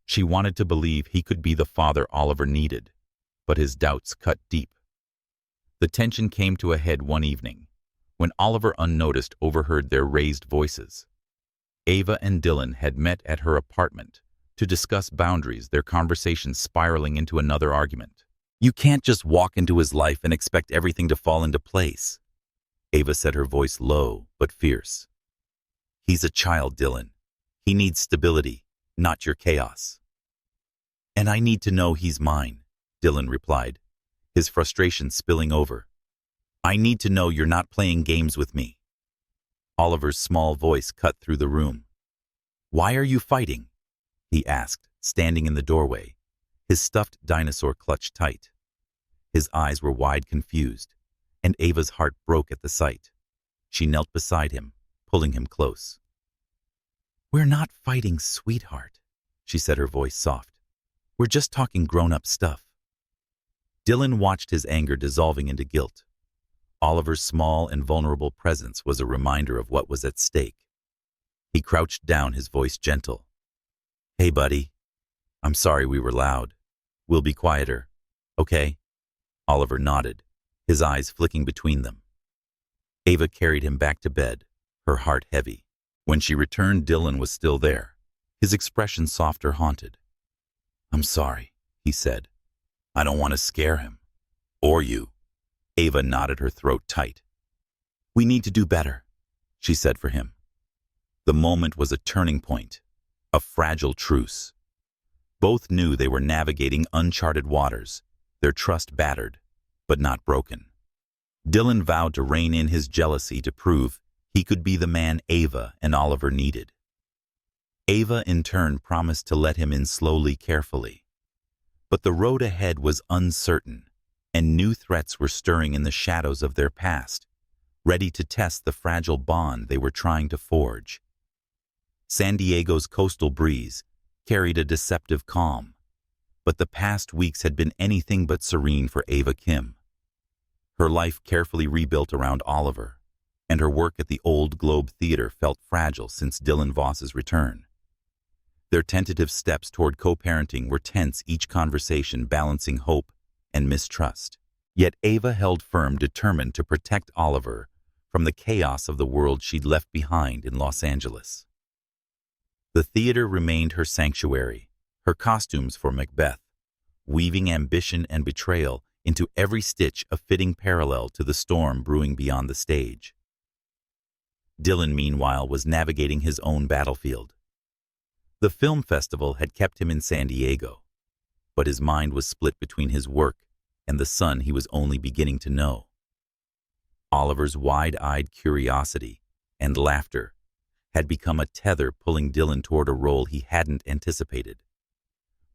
She wanted to believe he could be the father Oliver needed, but his doubts cut deep. The tension came to a head one evening, when Oliver unnoticed overheard their raised voices. Ava and Dylan had met at her apartment to discuss boundaries, their conversation spiraling into another argument. You can't just walk into his life and expect everything to fall into place, Ava said, her voice low but fierce. He's a child, Dylan. He needs stability, not your chaos. And I need to know he's mine, Dylan replied, his frustration spilling over. I need to know you're not playing games with me. Oliver's small voice cut through the room. Why are you fighting? He asked, standing in the doorway, his stuffed dinosaur clutched tight. His eyes were wide, confused, and Ava's heart broke at the sight. She knelt beside him, pulling him close. We're not fighting, sweetheart, she said, her voice soft. We're just talking grown-up stuff. Dylan watched his anger dissolving into guilt. Oliver's small and vulnerable presence was a reminder of what was at stake. He crouched down, his voice gentle. Hey, buddy. I'm sorry we were loud. We'll be quieter, okay? Oliver nodded, his eyes flicking between them. Ava carried him back to bed, her heart heavy. When she returned, Dylan was still there, his expression soft or haunted. I'm sorry, he said. I don't want to scare him. Or you. Ava knotted her throat tight. We need to do better, she said for him. The moment was a turning point, a fragile truce. Both knew they were navigating uncharted waters, their trust battered, but not broken. Dylan vowed to rein in his jealousy to prove he could be the man Ava and Oliver needed. Ava, in turn, promised to let him in slowly, carefully. But the road ahead was uncertain, and new threats were stirring in the shadows of their past, ready to test the fragile bond they were trying to forge. San Diego's coastal breeze carried a deceptive calm, but the past weeks had been anything but serene for Ava Kim. Her life carefully rebuilt around Oliver, and her work at the Old Globe Theater felt fragile since Dylan Voss's return. Their tentative steps toward co-parenting were tense, each conversation balancing hope and mistrust. Yet Ava held firm, determined to protect Oliver from the chaos of the world she'd left behind in Los Angeles. The theater remained her sanctuary, her costumes for Macbeth, weaving ambition and betrayal into every stitch a fitting parallel to the storm brewing beyond the stage. Dylan, meanwhile, was navigating his own battlefield. The film festival had kept him in San Diego, but his mind was split between his work and the son he was only beginning to know. Oliver's wide-eyed curiosity and laughter had become a tether pulling Dylan toward a role he hadn't anticipated.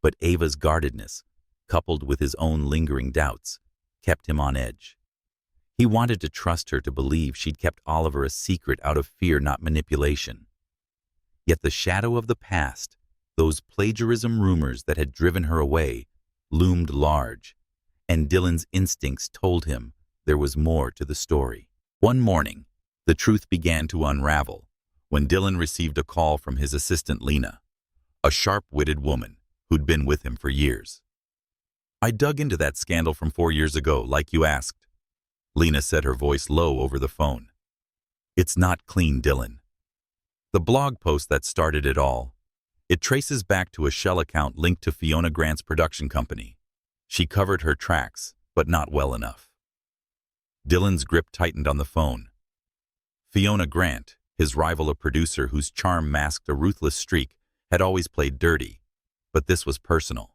But Ava's guardedness, coupled with his own lingering doubts, kept him on edge. He wanted to trust her, to believe she'd kept Oliver a secret out of fear, not manipulation. Yet the shadow of the past, those plagiarism rumors that had driven her away, loomed large, and Dylan's instincts told him there was more to the story. One morning, the truth began to unravel when Dylan received a call from his assistant Lena, a sharp-witted woman who'd been with him for years. I dug into that scandal from 4 years ago, like you asked, Lena said, her voice low over the phone. It's not clean, Dylan. The blog post that started it all. It traces back to a shell account linked to Fiona Grant's production company. She covered her tracks, but not well enough. Dylan's grip tightened on the phone. Fiona Grant, his rival, a producer whose charm masked a ruthless streak, had always played dirty, but this was personal.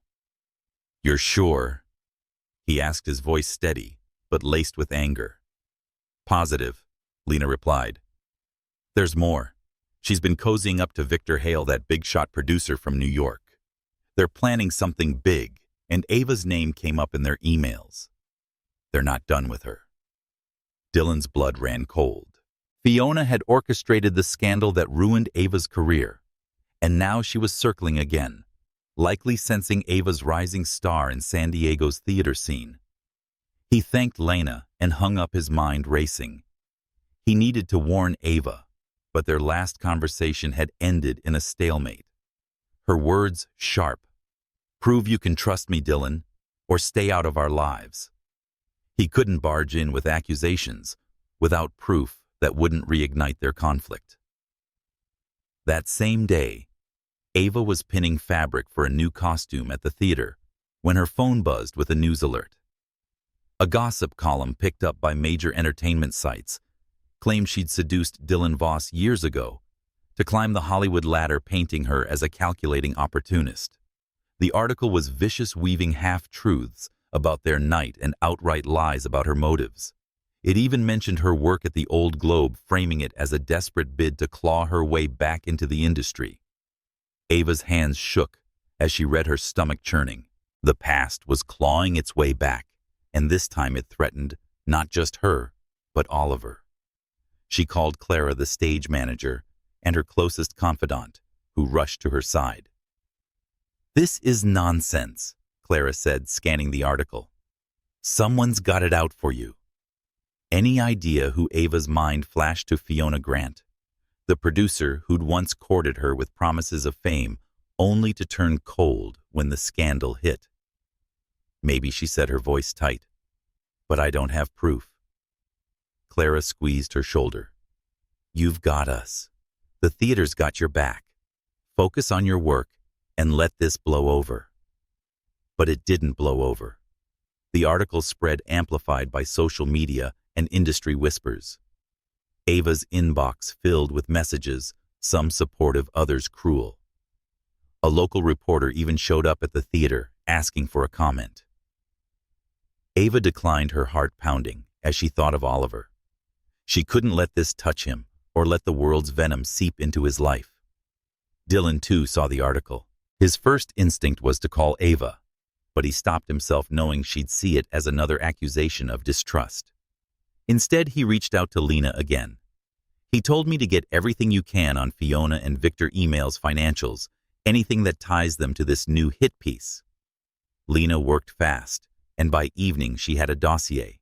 "You're sure?" he asked, his voice steady, but laced with anger. "Positive," Lena replied. "There's more. She's been cozying up to Victor Hale, that big-shot producer from New York. They're planning something big, and Ava's name came up in their emails. They're not done with her." Dylan's blood ran cold. Fiona had orchestrated the scandal that ruined Ava's career, and now she was circling again, likely sensing Ava's rising star in San Diego's theater scene. He thanked Lena and hung up, his mind racing. He needed to warn Ava, but their last conversation had ended in a stalemate. Her words sharp. "Prove you can trust me, Dylan, or stay out of our lives." He couldn't barge in with accusations without proof that wouldn't reignite their conflict. That same day, Ava was pinning fabric for a new costume at the theater when her phone buzzed with a news alert. A gossip column picked up by major entertainment sites claimed she'd seduced Dylan Voss years ago to climb the Hollywood ladder, painting her as a calculating opportunist. The article was vicious, weaving half-truths about their night and outright lies about her motives. It even mentioned her work at the Old Globe, framing it as a desperate bid to claw her way back into the industry. Ava's hands shook as she read, her stomach churning. The past was clawing its way back, and this time it threatened not just her, but Oliver. She called Clara, the stage manager, and her closest confidant, who rushed to her side. "This is nonsense," Clara said, scanning the article. "Someone's got it out for you." Any idea who Ava's mind flashed to Fiona Grant, the producer who'd once courted her with promises of fame, only to turn cold when the scandal hit? "Maybe," she said, her voice tight, "but I don't have proof." Clara squeezed her shoulder. "You've got us. The theater's got your back. Focus on your work and let this blow over." But it didn't blow over. The article spread, amplified by social media and industry whispers. Ava's inbox filled with messages, some supportive, others cruel. A local reporter even showed up at the theater, asking for a comment. Ava declined, her heart pounding, as she thought of Oliver. She couldn't let this touch him, or let the world's venom seep into his life. Dylan, too, saw the article. His first instinct was to call Ava, but he stopped himself, knowing she'd see it as another accusation of distrust. Instead, he reached out to Lena again. "He told me to get everything you can on Fiona and Victor emails, financials, anything that ties them to this new hit piece." Lena worked fast, and by evening she had a dossier.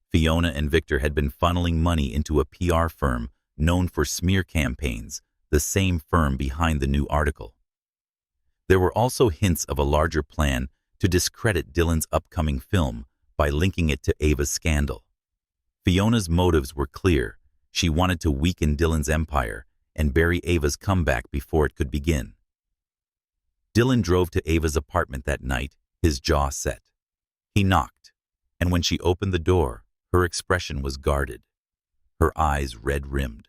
Fiona and Victor had been funneling money into a PR firm known for smear campaigns, the same firm behind the new article. There were also hints of a larger plan to discredit Dylan's upcoming film by linking it to Ava's scandal. Fiona's motives were clear. She wanted to weaken Dylan's empire and bury Ava's comeback before it could begin. Dylan drove to Ava's apartment that night, his jaw set. He knocked, and when she opened the door, her expression was guarded, her eyes red-rimmed.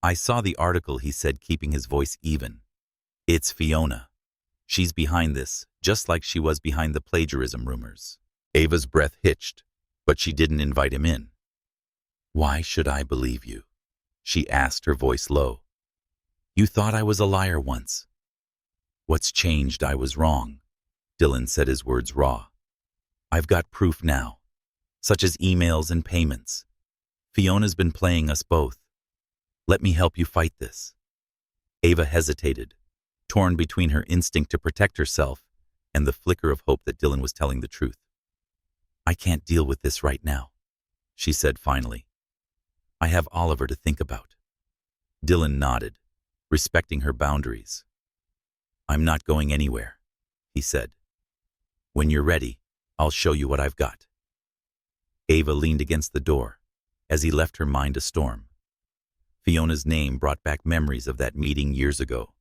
"I saw the article," he said, keeping his voice even. "It's Fiona. She's behind this, just like she was behind the plagiarism rumors." Ava's breath hitched, but she didn't invite him in. "Why should I believe you?" she asked, her voice low. "You thought I was a liar once." "What's changed? I was wrong," Dylan said, his words raw. "I've got proof now, such as emails and payments. Fiona's been playing us both. Let me help you fight this." Ava hesitated, torn between her instinct to protect herself and the flicker of hope that Dylan was telling the truth. "I can't deal with this right now," she said finally. "I have Oliver to think about." Dylan nodded, respecting her boundaries. "I'm not going anywhere," he said. "When you're ready, I'll show you what I've got." Ava leaned against the door as he left, her mind a storm. Fiona's name brought back memories of that meeting years ago.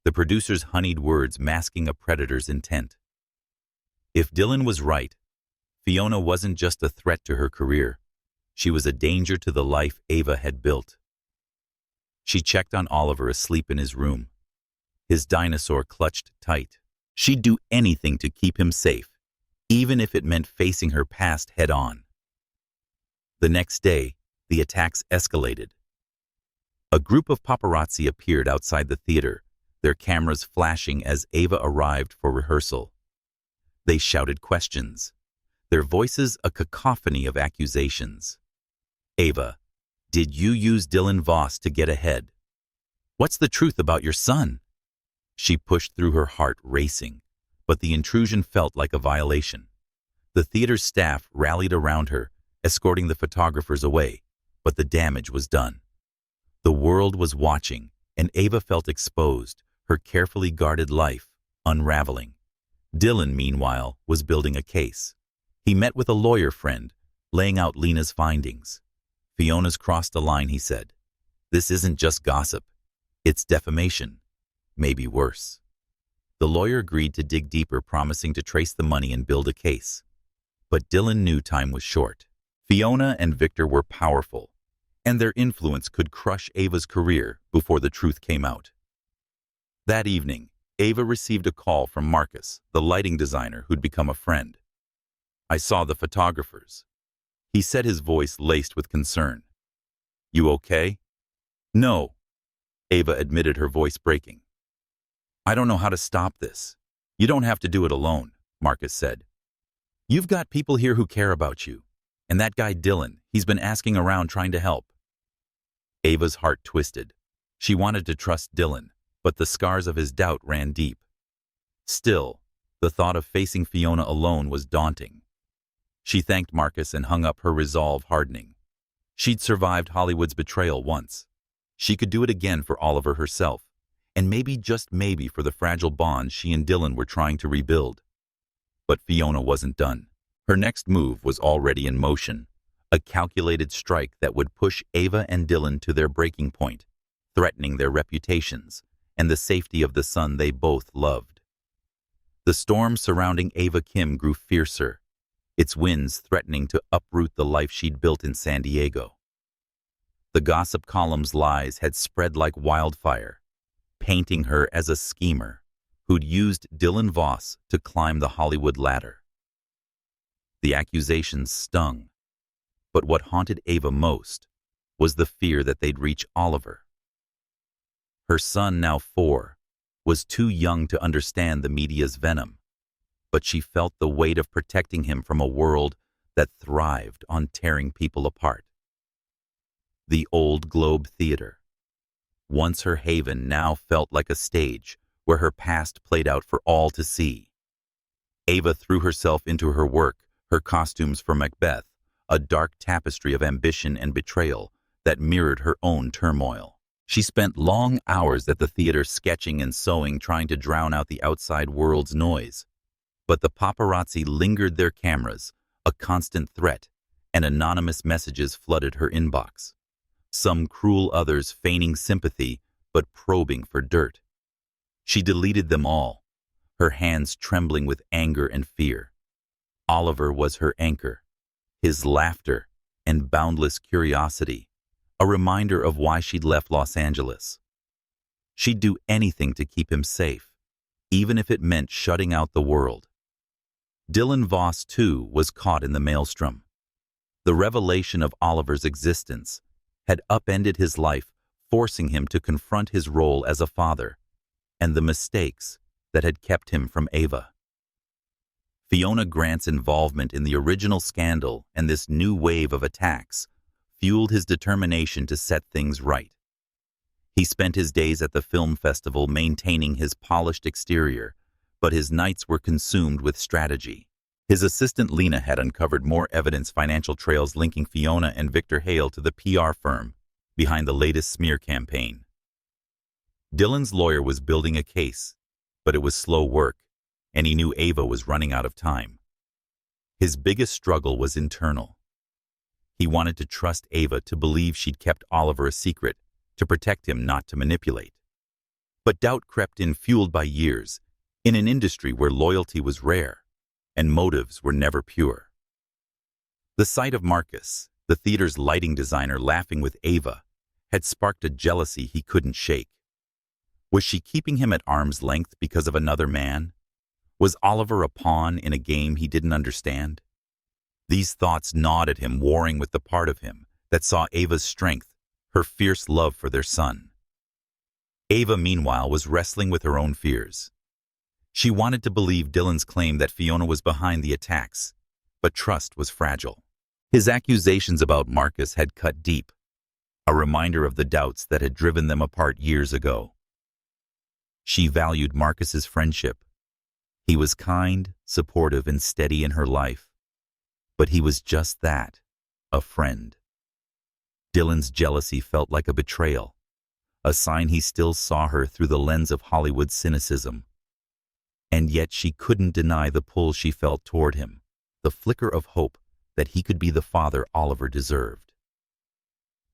The producer's honeyed words masking a predator's intent. If Dylan was right, Fiona wasn't just a threat to her career. She was a danger to the life Ava had built. She checked on Oliver asleep in his room, his dinosaur clutched tight. She'd do anything to keep him safe, even if it meant facing her past head-on. The next day, the attacks escalated. A group of paparazzi appeared outside the theater, their cameras flashing as Ava arrived for rehearsal. They shouted questions, their voices a cacophony of accusations. Ava, did you use Dylan Voss to get ahead? What's the truth about your son? She pushed through, her heart racing, but the intrusion felt like a violation. The theater's staff rallied around her, escorting the photographers away, but the damage was done. The world was watching, and Ava felt exposed, her carefully guarded life unraveling. Dylan, meanwhile, was building a case. He met with a lawyer friend, laying out Lena's findings. Fiona's crossed a line, he said. This isn't just gossip. It's defamation. Maybe worse. The lawyer agreed to dig deeper, promising to trace the money and build a case. But Dylan knew time was short. Fiona and Victor were powerful, and their influence could crush Ava's career before the truth came out. That evening, Ava received a call from Marcus, the lighting designer who'd become a friend. I saw the photographers. He said, his voice laced with concern. You okay? No, Ava admitted, her voice breaking. I don't know how to stop this. You don't have to do it alone, Marcus said. You've got people here who care about you. And that guy Dylan, he's been asking around trying to help. Ava's heart twisted. She wanted to trust Dylan, but the scars of his doubt ran deep. Still, the thought of facing Fiona alone was daunting. She thanked Marcus and hung up, her resolve hardening. She'd survived Hollywood's betrayal once. She could do it again for Oliver herself, and maybe, just maybe, for the fragile bond she and Dylan were trying to rebuild. But Fiona wasn't done. Her next move was already in motion, a calculated strike that would push Ava and Dylan to their breaking point, threatening their reputations and the safety of the son they both loved. The storm surrounding Ava Kim grew fiercer, its winds threatening to uproot the life she'd built in San Diego. The gossip column's lies had spread like wildfire, painting her as a schemer who'd used Dylan Voss to climb the Hollywood ladder. The accusations stung, but what haunted Ava most was the fear that they'd reach Oliver. Her son, now 4, was too young to understand the media's venom, but she felt the weight of protecting him from a world that thrived on tearing people apart. The old Globe Theater, once her haven, now felt like a stage where her past played out for all to see. Ava threw herself into her work, her costumes for Macbeth, a dark tapestry of ambition and betrayal that mirrored her own turmoil. She spent long hours at the theater sketching and sewing, trying to drown out the outside world's noise. But the paparazzi lingered, their cameras, a constant threat, and anonymous messages flooded her inbox. Some cruel, others feigning sympathy but probing for dirt. She deleted them all, her hands trembling with anger and fear. Oliver was her anchor, his laughter and boundless curiosity, a reminder of why she'd left Los Angeles. She'd do anything to keep him safe, even if it meant shutting out the world. Dylan Voss, too, was caught in the maelstrom. The revelation of Oliver's existence had upended his life, forcing him to confront his role as a father and the mistakes that had kept him from Ava. Fiona Grant's involvement in the original scandal and this new wave of attacks fueled his determination to set things right. He spent his days at the film festival maintaining his polished exterior, but his nights were consumed with strategy. His assistant Lena had uncovered more evidence, financial trails linking Fiona and Victor Hale to the PR firm behind the latest smear campaign. Dylan's lawyer was building a case, but it was slow work, and he knew Ava was running out of time. His biggest struggle was internal. He wanted to trust Ava to believe she'd kept Oliver a secret, to protect him, not to manipulate. But doubt crept in, fueled by years, in an industry where loyalty was rare and motives were never pure. The sight of Marcus, the theater's lighting designer, laughing with Ava, had sparked a jealousy he couldn't shake. Was she keeping him at arm's length because of another man? Was Oliver a pawn in a game he didn't understand? These thoughts gnawed at him, warring with the part of him that saw Ava's strength, her fierce love for their son. Ava, meanwhile, was wrestling with her own fears. She wanted to believe Dylan's claim that Fiona was behind the attacks, but trust was fragile. His accusations about Marcus had cut deep, a reminder of the doubts that had driven them apart years ago. She valued Marcus's friendship. He was kind, supportive, and steady in her life. But he was just that, a friend. Dylan's jealousy felt like a betrayal, a sign he still saw her through the lens of Hollywood cynicism. And yet she couldn't deny the pull she felt toward him, the flicker of hope that he could be the father Oliver deserved.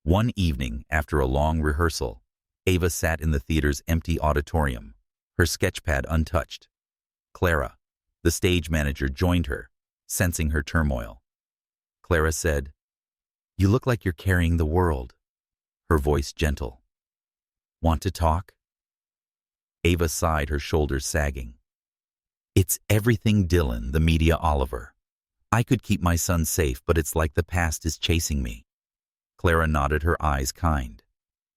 One evening, after a long rehearsal, Ava sat in the theater's empty auditorium, her sketchpad untouched. Clara, the stage manager, joined her, sensing her turmoil. Clara said, "You look like you're carrying the world," her voice gentle. "Want to talk?" Ava sighed, her shoulders sagging. "It's everything, Dylan, the media, Oliver. I could keep my son safe, but it's like the past is chasing me." Clara nodded, her eyes kind.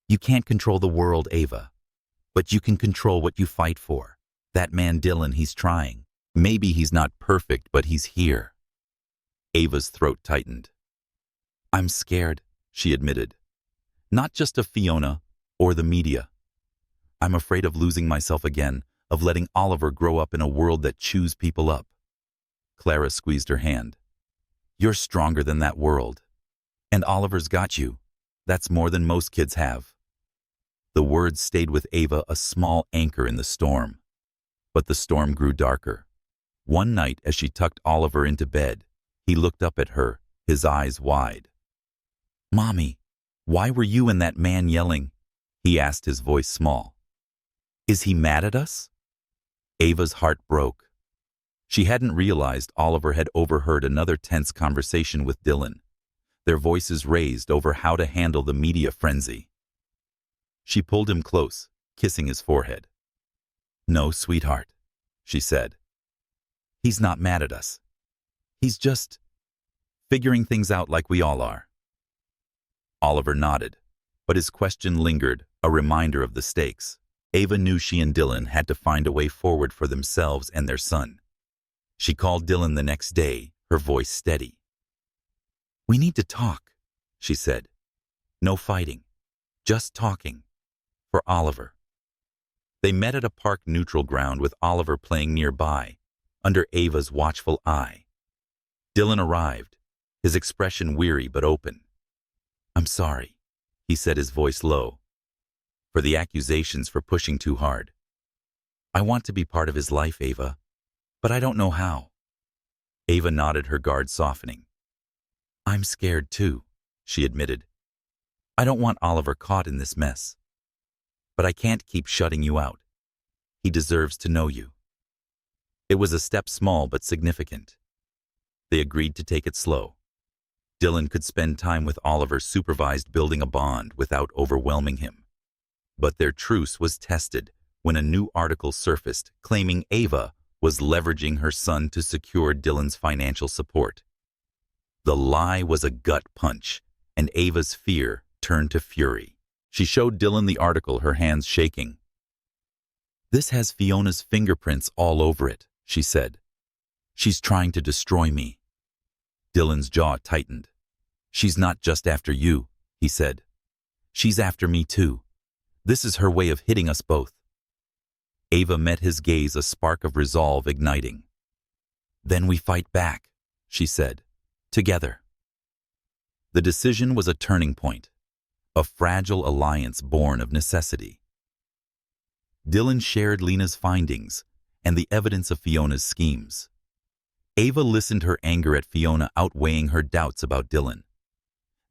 "You can't control the world, Ava, but you can control what you fight for. That man Dylan, he's trying. Maybe he's not perfect, but he's here." Ava's throat tightened. "I'm scared," she admitted. "Not just of Fiona or the media. I'm afraid of losing myself again, of letting Oliver grow up in a world that chews people up." Clara squeezed her hand. "You're stronger than that world. And Oliver's got you. That's more than most kids have." The words stayed with Ava, a small anchor in the storm. But the storm grew darker. One night, as she tucked Oliver into bed, he looked up at her, his eyes wide. "Mommy, why were you and that man yelling?" he asked, his voice small. "Is he mad at us?" Ava's heart broke. She hadn't realized Oliver had overheard another tense conversation with Dylan, their voices raised over how to handle the media frenzy. She pulled him close, kissing his forehead. "No, sweetheart," she said. "He's not mad at us. He's just figuring things out like we all are." Oliver nodded, but his question lingered, a reminder of the stakes. Ava knew she and Dylan had to find a way forward for themselves and their son. She called Dylan the next day, her voice steady. "We need to talk," she said. "No fighting, just talking. For Oliver." They met at a park neutral ground with Oliver playing nearby, under Ava's watchful eye. Dylan arrived, his expression weary but open. "I'm sorry," he said, his voice low, "for the accusations, for pushing too hard. I want to be part of his life, Ava, but I don't know how." Ava nodded, her guard softening. "I'm scared too," she admitted. "I don't want Oliver caught in this mess. But I can't keep shutting you out. He deserves to know you." It was a step, small but significant. They agreed to take it slow. Dylan could spend time with Oliver, supervised, building a bond without overwhelming him. But their truce was tested when a new article surfaced claiming Ava was leveraging her son to secure Dylan's financial support. The lie was a gut punch, and Ava's fear turned to fury. She showed Dylan the article, her hands shaking. "This has Fiona's fingerprints all over it," she said. "She's trying to destroy me." Dylan's jaw tightened. "She's not just after you," he said. "She's after me too. This is her way of hitting us both." Ava met his gaze, a spark of resolve igniting. "Then we fight back," she said. "Together." The decision was a turning point, a fragile alliance born of necessity. Dylan shared Lena's findings and the evidence of Fiona's schemes. Ava listened, her anger at Fiona outweighing her doubts about Dylan.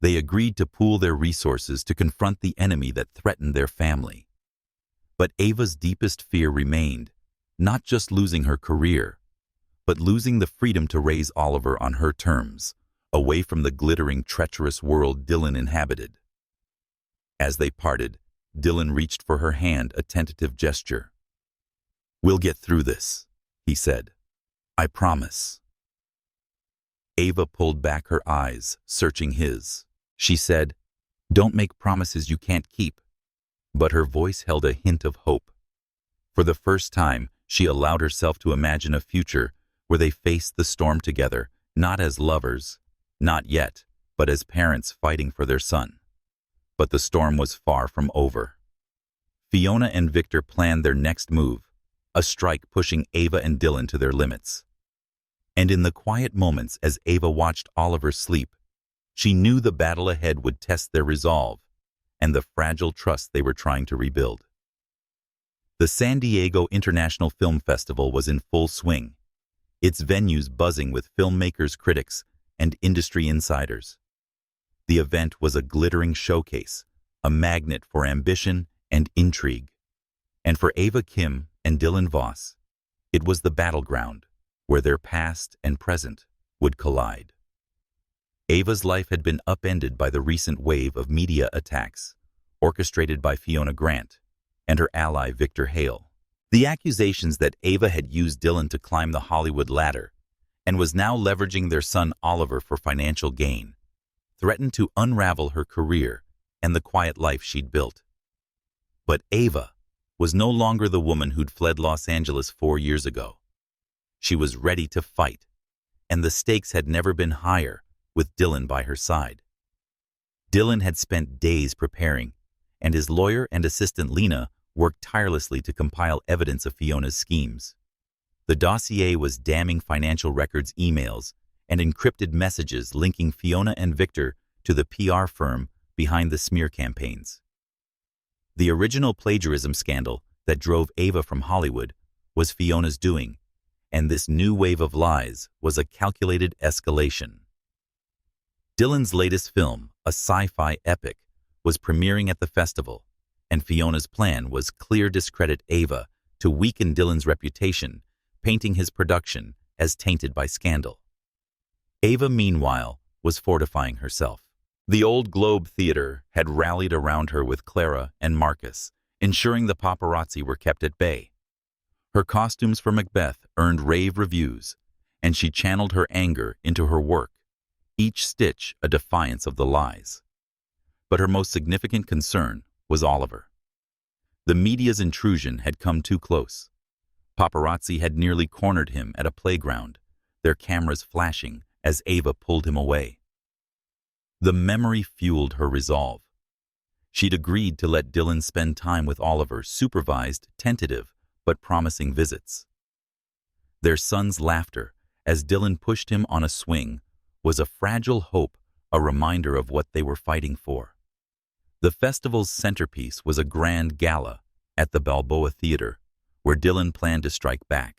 They agreed to pool their resources to confront the enemy that threatened their family. But Ava's deepest fear remained, not just losing her career, but losing the freedom to raise Oliver on her terms, away from the glittering, treacherous world Dylan inhabited. As they parted, Dylan reached for her hand, a tentative gesture. "We'll get through this," he said. "I promise." Ava pulled back her eyes, searching his. She said, "Don't make promises you can't keep." But her voice held a hint of hope. For the first time, she allowed herself to imagine a future where they faced the storm together, not as lovers, not yet, but as parents fighting for their son. But the storm was far from over. Fiona and Victor planned their next move, a strike pushing Ava and Dylan to their limits. And in the quiet moments as Ava watched Oliver sleep, she knew the battle ahead would test their resolve and the fragile trust they were trying to rebuild. The San Diego International Film Festival was in full swing, its venues buzzing with filmmakers, critics, and industry insiders. The event was a glittering showcase, a magnet for ambition and intrigue. And for Ava Kim and Dylan Voss, it was the battleground where their past and present would collide. Ava's life had been upended by the recent wave of media attacks, orchestrated by Fiona Grant and her ally Victor Hale. The accusations that Ava had used Dylan to climb the Hollywood ladder and was now leveraging their son Oliver for financial gain threatened to unravel her career and the quiet life she'd built. But Ava was no longer the woman who'd fled Los Angeles 4 years ago. She was ready to fight, and the stakes had never been higher with Dylan by her side. Dylan had spent days preparing, and his lawyer and assistant Lena worked tirelessly to compile evidence of Fiona's schemes. The dossier was damning financial records, emails, and encrypted messages linking Fiona and Victor to the PR firm behind the smear campaigns. The original plagiarism scandal that drove Ava from Hollywood was Fiona's doing, and this new wave of lies was a calculated escalation. Dylan's latest film, a sci-fi epic, was premiering at the festival, and Fiona's plan was clear: discredit Ava to weaken Dylan's reputation, painting his production as tainted by scandal. Ava, meanwhile, was fortifying herself. The Old Globe Theater had rallied around her with Clara and Marcus, ensuring the paparazzi were kept at bay. Her costumes for Macbeth earned rave reviews, and she channeled her anger into her work, each stitch a defiance of the lies. But her most significant concern was Oliver. The media's intrusion had come too close. Paparazzi had nearly cornered him at a playground, their cameras flashing as Ava pulled him away. The memory fueled her resolve. She'd agreed to let Dylan spend time with Oliver, supervised, tentative, but promising visits. Their son's laughter, as Dylan pushed him on a swing, was a fragile hope, a reminder of what they were fighting for. The festival's centerpiece was a grand gala at the Balboa Theater, where Dylan planned to strike back.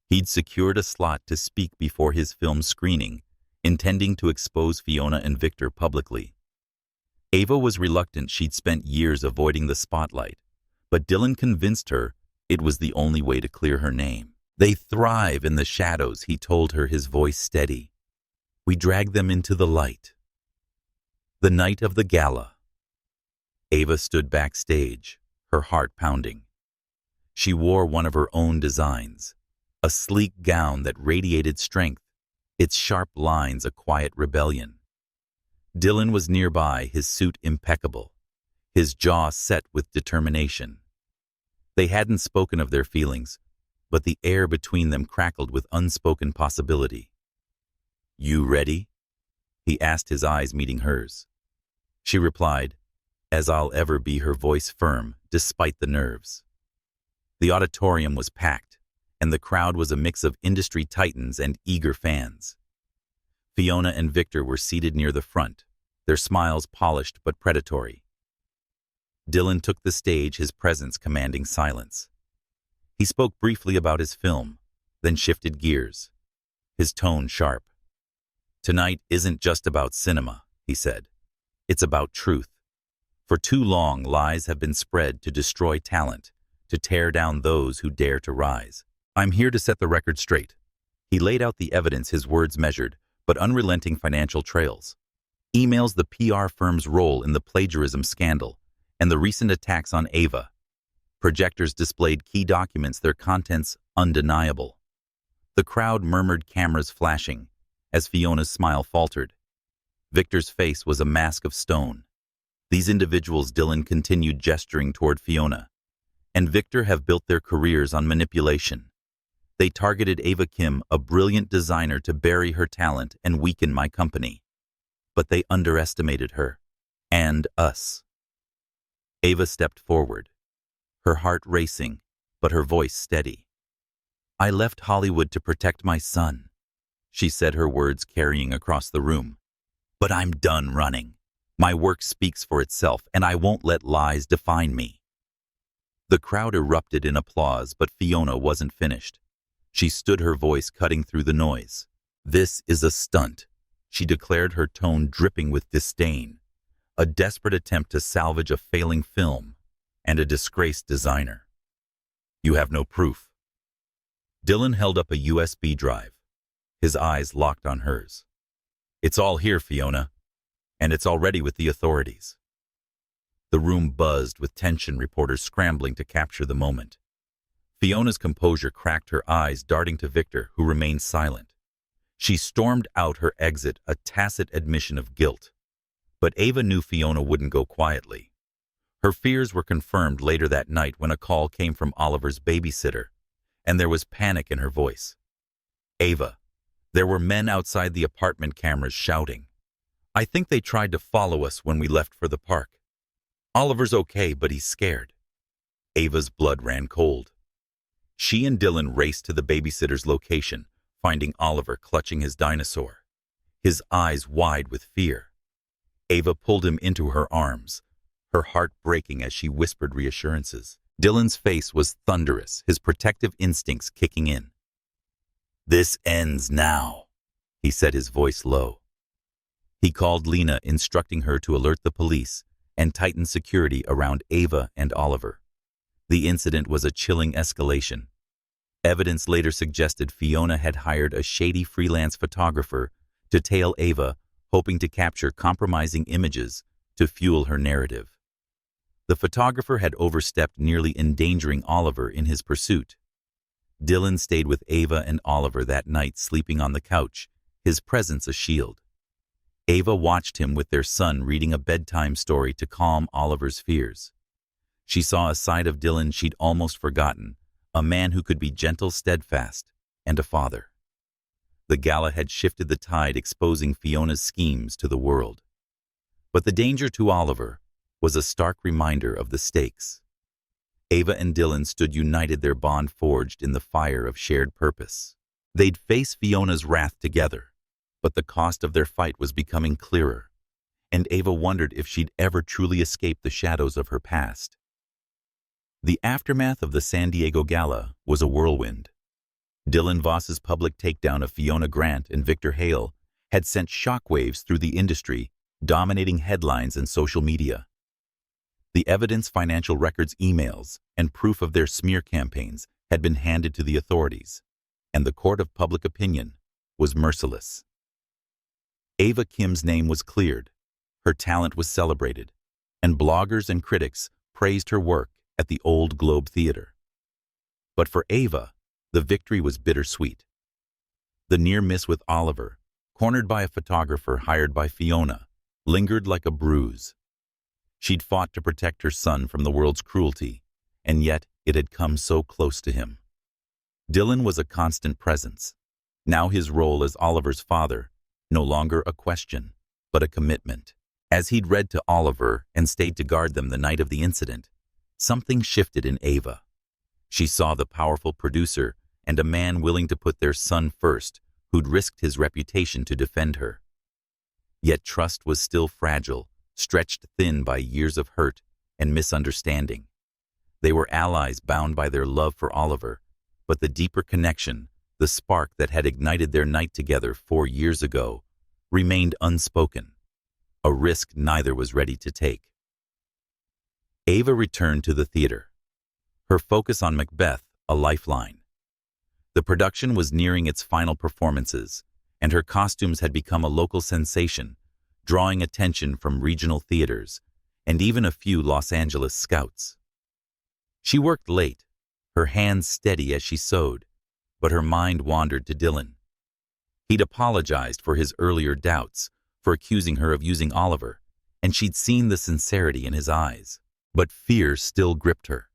He'd secured a slot to speak before his film screening, intending to expose Fiona and Victor publicly. Ava was reluctant. She'd spent years avoiding the spotlight, but Dylan convinced her it was the only way to clear her name. "They thrive in the shadows," he told her, his voice steady. "We drag them into the light." The night of the gala. Ava stood backstage, her heart pounding. She wore one of her own designs, a sleek gown that radiated strength, its sharp lines a quiet rebellion. Dylan was nearby, his suit impeccable, his jaw set with determination. They hadn't spoken of their feelings, but the air between them crackled with unspoken possibility. "You ready?" he asked, his eyes meeting hers. She replied, "As I'll ever be," her voice firm, despite the nerves. The auditorium was packed, and the crowd was a mix of industry titans and eager fans. Fiona and Victor were seated near the front, their smiles polished but predatory. Dylan took the stage, his presence commanding silence. He spoke briefly about his film, then shifted gears, his tone sharp. "Tonight isn't just about cinema," he said. It's about truth. For too long, lies have been spread to destroy talent, to tear down those who dare to rise. I'm here to set the record straight. He laid out the evidence, his words measured, but unrelenting financial trails. Emails, the PR firm's role in the plagiarism scandal, and the recent attacks on Ava. Projectors displayed key documents, their contents undeniable. The crowd murmured, cameras flashing, as Fiona's smile faltered. Victor's face was a mask of stone. These individuals, Dylan continued, gesturing toward Fiona, and Victor, have built their careers on manipulation. They targeted Ava Kim, a brilliant designer, to bury her talent and weaken my company. But they underestimated her. And us. Ava stepped forward, her heart racing, but her voice steady. I left Hollywood to protect my son, she said, her words carrying across the room. But I'm done running. My work speaks for itself, and I won't let lies define me. The crowd erupted in applause, but Fiona wasn't finished. She stood, her voice cutting through the noise. This is a stunt, she declared, her tone dripping with disdain. A desperate attempt to salvage a failing film and a disgraced designer. You have no proof. Dylan held up a USB drive, his eyes locked on hers. It's all here, Fiona, and it's already with the authorities. The room buzzed with tension, reporters scrambling to capture the moment. Fiona's composure cracked, her eyes darting to Victor, who remained silent. She stormed out, her exit a tacit admission of guilt. But Ava knew Fiona wouldn't go quietly. Her fears were confirmed later that night when a call came from Oliver's babysitter, and there was panic in her voice. Ava, there were men outside the apartment, cameras shouting. I think they tried to follow us when we left for the park. Oliver's okay, but he's scared. Ava's blood ran cold. She and Dylan raced to the babysitter's location, finding Oliver clutching his dinosaur, his eyes wide with fear. Ava pulled him into her arms, her heart breaking as she whispered reassurances. Dylan's face was thunderous, his protective instincts kicking in. This ends now, he said, his voice low. He called Lena, instructing her to alert the police and tighten security around Ava and Oliver. The incident was a chilling escalation. Evidence later suggested Fiona had hired a shady freelance photographer to tail Ava, hoping to capture compromising images to fuel her narrative. The photographer had overstepped, nearly endangering Oliver in his pursuit. Dylan stayed with Ava and Oliver that night, sleeping on the couch, his presence a shield. Ava watched him with their son, reading a bedtime story to calm Oliver's fears. She saw a side of Dylan she'd almost forgotten, a man who could be gentle, steadfast, and a father. The gala had shifted the tide, exposing Fiona's schemes to the world. But the danger to Oliver was a stark reminder of the stakes. Ava and Dylan stood united, their bond forged in the fire of shared purpose. They'd face Fiona's wrath together, but the cost of their fight was becoming clearer, and Ava wondered if she'd ever truly escape the shadows of her past. The aftermath of the San Diego Gala was a whirlwind. Dylan Voss's public takedown of Fiona Grant and Victor Hale had sent shockwaves through the industry, dominating headlines and social media. The evidence, financial records, emails, and proof of their smear campaigns had been handed to the authorities, and the court of public opinion was merciless. Ava Kim's name was cleared, her talent was celebrated, and bloggers and critics praised her work at the Old Globe Theater. But for Ava, the victory was bittersweet. The near miss with Oliver, cornered by a photographer hired by Fiona, lingered like a bruise. She'd fought to protect her son from the world's cruelty, and yet it had come so close to him. Dylan was a constant presence. Now his role as Oliver's father, no longer a question, but a commitment. As he'd read to Oliver and stayed to guard them the night of the incident, something shifted in Ava. She saw the powerful producer and a man willing to put their son first, who'd risked his reputation to defend her. Yet trust was still fragile, stretched thin by years of hurt and misunderstanding. They were allies bound by their love for Oliver, but the deeper connection, the spark that had ignited their night together 4 years ago, remained unspoken. a risk neither was ready to take. Ava returned to the theater, her focus on Macbeth a lifeline. The production was nearing its final performances, and her costumes had become a local sensation, drawing attention from regional theaters and even a few Los Angeles scouts. She worked late, her hands steady as she sewed, but her mind wandered to Dylan. He'd apologized for his earlier doubts, for accusing her of using Oliver, and she'd seen the sincerity in his eyes. But fear still gripped her.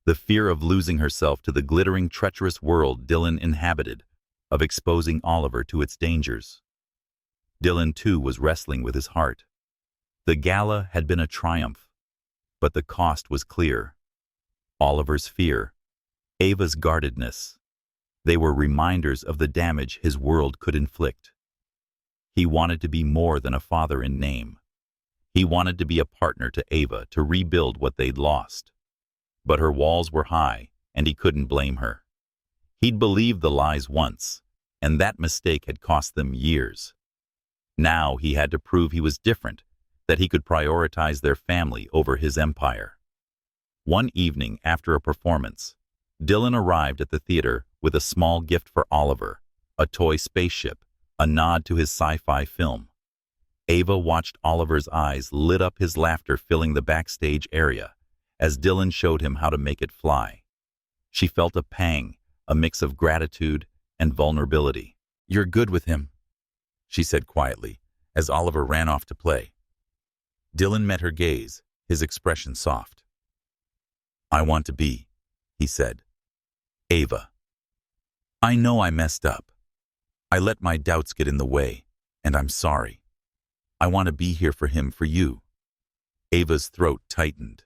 The fear of losing herself to the glittering, treacherous world Dylan inhabited, of exposing Oliver to its dangers. Dylan, too, was wrestling with his heart. The gala had been a triumph, but the cost was clear. Oliver's fear, Ava's guardedness, they were reminders of the damage his world could inflict. He wanted to be more than a father in name. He wanted to be a partner to Ava to rebuild what they'd lost. But her walls were high, and he couldn't blame her. He'd believed the lies once, and that mistake had cost them years. Now he had to prove he was different, that he could prioritize their family over his empire. One evening after a performance, Dylan arrived at the theater with a small gift for Oliver, a toy spaceship, a nod to his sci-fi film. Ava watched Oliver's eyes lit up, his laughter filling the backstage area, as Dylan showed him how to make it fly. She felt a pang, a mix of gratitude and vulnerability. "You're good with him," she said quietly, as Oliver ran off to play. Dylan met her gaze, his expression soft. "I want to be," he said. "Ava. I know I messed up. I let my doubts get in the way, and I'm sorry. I want to be here for him, for you." Ava's throat tightened.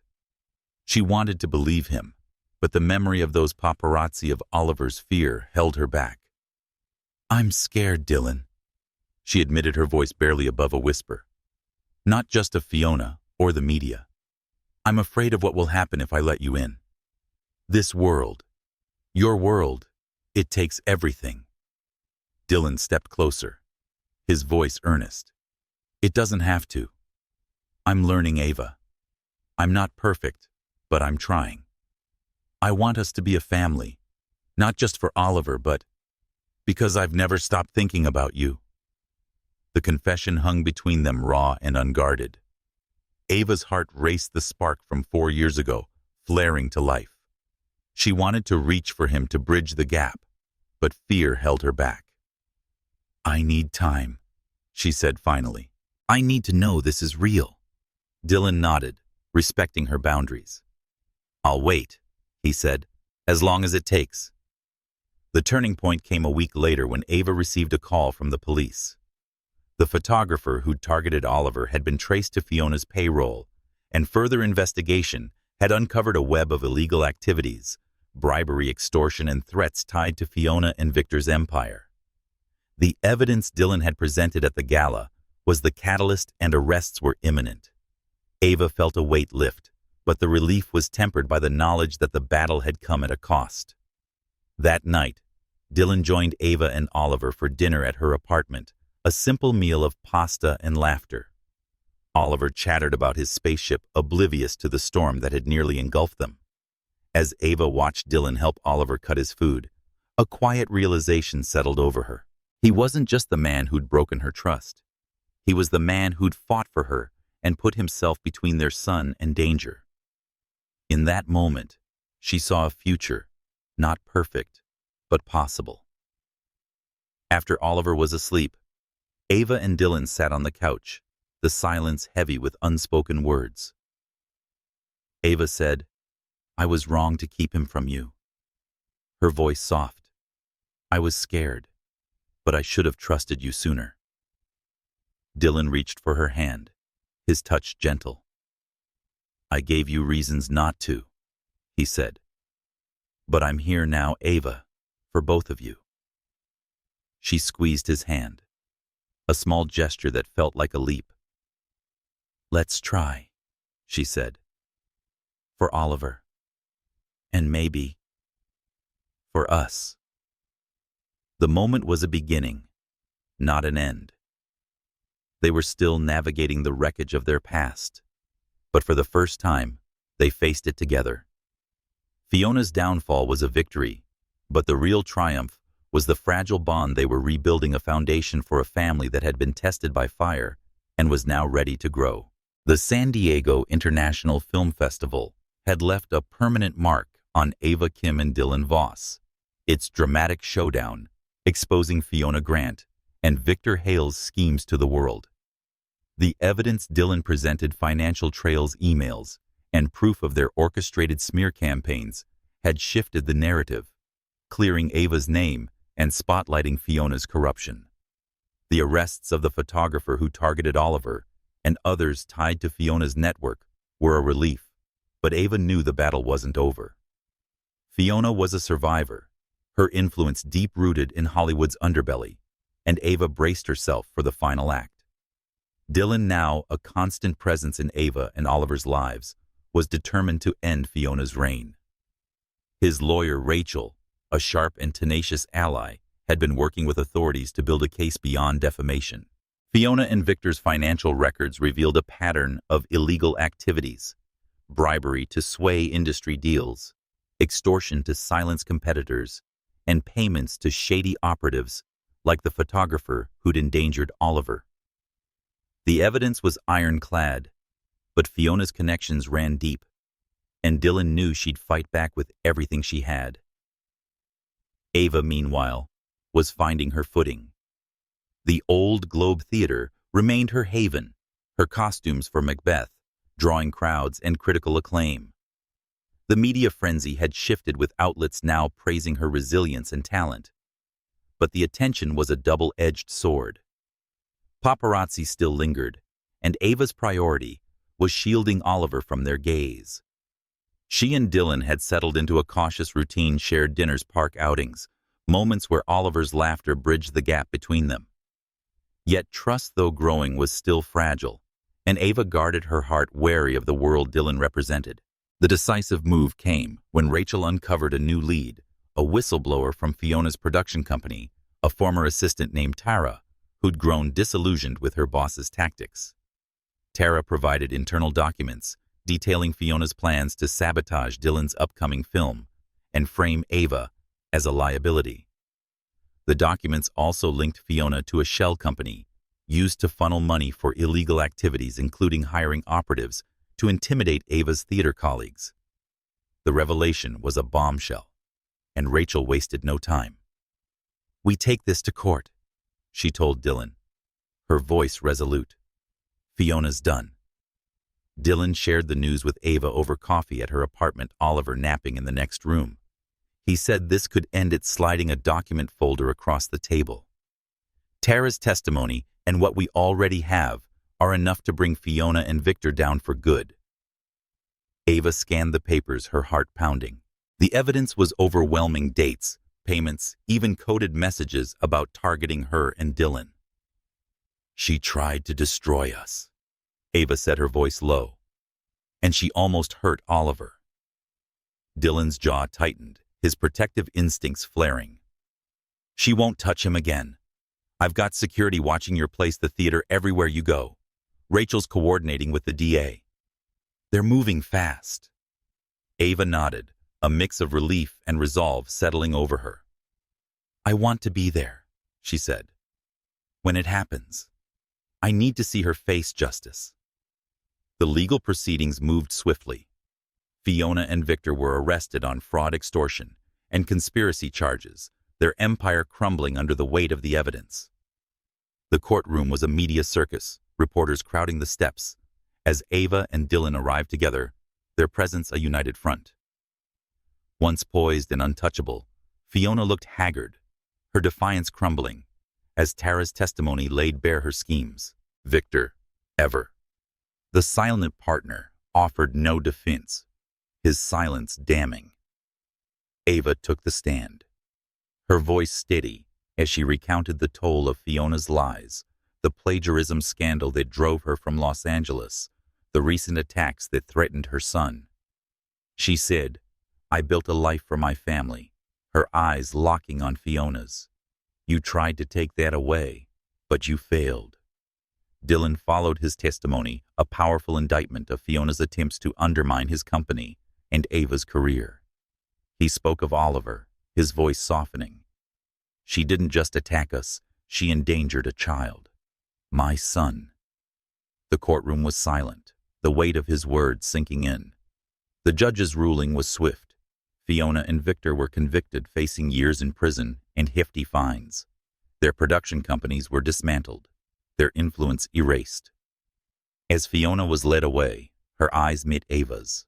She wanted to believe him, but the memory of those paparazzi, of Oliver's fear, held her back. "I'm scared, Dylan," she admitted, her voice barely above a whisper. "Not just of Fiona or the media. I'm afraid of what will happen if I let you in. This world, your world, it takes everything." Dylan stepped closer, his voice earnest. "It doesn't have to. I'm learning, Ava. I'm not perfect, but I'm trying. I want us to be a family, not just for Oliver, but because I've never stopped thinking about you." The confession hung between them, raw and unguarded. Ava's heart raced, the spark from 4 years ago, flaring to life. She wanted to reach for him to bridge the gap, but fear held her back. "I need time," she said finally. "I need to know this is real." Dylan nodded, respecting her boundaries. "I'll wait," he said, "as long as it takes." The turning point came a week later when Ava received a call from the police. The photographer who'd targeted Oliver had been traced to Fiona's payroll, and further investigation had uncovered a web of illegal activities, bribery, extortion, and threats tied to Fiona and Victor's empire. The evidence Dylan had presented at the gala was the catalyst, and arrests were imminent. Ava felt a weight lift, but the relief was tempered by the knowledge that the battle had come at a cost. That night, Dylan joined Ava and Oliver for dinner at her apartment, a simple meal of pasta and laughter. Oliver chattered about his spaceship, oblivious to the storm that had nearly engulfed them. As Ava watched Dylan help Oliver cut his food, a quiet realization settled over her. He wasn't just the man who'd broken her trust. He was the man who'd fought for her and put himself between their son and danger. In that moment, she saw a future, not perfect, but possible. After Oliver was asleep, Ava and Dylan sat on the couch, the silence heavy with unspoken words. Ava said, "I was wrong to keep him from you." Her voice soft. "I was scared, but I should have trusted you sooner." Dylan reached for her hand, his touch gentle. "I gave you reasons not to," he said. "But I'm here now, Ava, for both of you." She squeezed his hand, a small gesture that felt like a leap. "Let's try," she said. "For Oliver. And maybe for us." The moment was a beginning, not an end. They were still navigating the wreckage of their past. But for the first time, they faced it together. Fiona's downfall was a victory, but the real triumph was the fragile bond. They were rebuilding a foundation for a family that had been tested by fire and was now ready to grow. The San Diego International Film Festival had left a permanent mark on Ava Kim and Dylan Voss. Its dramatic showdown, exposing Fiona Grant and Victor Hale's schemes to the world. The evidence Dylan presented, financial trails, emails, and proof of their orchestrated smear campaigns, had shifted the narrative, clearing Ava's name and spotlighting Fiona's corruption. The arrests of the photographer who targeted Oliver and others tied to Fiona's network were a relief, but Ava knew the battle wasn't over. Fiona was a survivor, her influence deep-rooted in Hollywood's underbelly, and Ava braced herself for the final act. Dylan, now a constant presence in Ava and Oliver's lives, was determined to end Fiona's reign. His lawyer, Rachel, a sharp and tenacious ally, had been working with authorities to build a case beyond defamation. Fiona and Victor's financial records revealed a pattern of illegal activities: bribery to sway industry deals, extortion to silence competitors, and payments to shady operatives like the photographer who'd endangered Oliver. The evidence was ironclad, but Fiona's connections ran deep, and Dylan knew she'd fight back with everything she had. Ava, meanwhile, was finding her footing. The old Globe Theater remained her haven, her costumes for Macbeth, drawing crowds and critical acclaim. The media frenzy had shifted, with outlets now praising her resilience and talent. But the attention was a double-edged sword. Paparazzi still lingered, and Ava's priority was shielding Oliver from their gaze. She and Dylan had settled into a cautious routine: shared dinners, park outings, moments where Oliver's laughter bridged the gap between them. Yet trust, though growing, was still fragile, and Ava guarded her heart, wary of the world Dylan represented. The decisive move came when Rachel uncovered a new lead, a whistleblower from Fiona's production company, a former assistant named Tara, who'd grown disillusioned with her boss's tactics. Tara provided internal documents detailing Fiona's plans to sabotage Dylan's upcoming film and frame Ava as a liability. The documents also linked Fiona to a shell company used to funnel money for illegal activities, including hiring operatives to intimidate Ava's theater colleagues. The revelation was a bombshell, and Rachel wasted no time. "We take this to court," she told Dylan, her voice resolute. "Fiona's done." Dylan shared the news with Ava over coffee at her apartment, Oliver napping in the next room. He said this could end it, sliding a document folder across the table. "Tara's testimony and what we already have are enough to bring Fiona and Victor down for good." Ava scanned the papers, her heart pounding. The evidence was overwhelming: dates, payments, even coded messages about targeting her and Dylan. "She tried to destroy us," Ava said, her voice low. "And she almost hurt Oliver." Dylan's jaw tightened, his protective instincts flaring. "She won't touch him again. I've got security watching your place, the theater, everywhere you go. Rachel's coordinating with the DA. They're moving fast." Ava nodded, a mix of relief and resolve settling over her. "I want to be there," she said. "When it happens, I need to see her face justice." The legal proceedings moved swiftly. Fiona and Victor were arrested on fraud, extortion, and conspiracy charges, their empire crumbling under the weight of the evidence. The courtroom was a media circus, reporters crowding the steps. As Ava and Dylan arrived together, their presence a united front. Once poised and untouchable, Fiona looked haggard, her defiance crumbling, as Tara's testimony laid bare her schemes. Victor, ever the silent partner, offered no defense, his silence damning. Ava took the stand, her voice steady as she recounted the toll of Fiona's lies, the plagiarism scandal that drove her from Los Angeles, the recent attacks that threatened her son. She said, "I built a life for my family," her eyes locking on Fiona's. "You tried to take that away, but you failed. Dylan followed his testimony, a powerful indictment of Fiona's attempts to undermine his company and Ava's career. He spoke of Oliver, his voice softening. "She didn't just attack us, she endangered a child. My son." The courtroom was silent, the weight of his words sinking in. The judge's ruling was swift. Fiona and Victor were convicted, facing years in prison and hefty fines. Their production companies were dismantled, their influence erased. As Fiona was led away, her eyes met Ava's.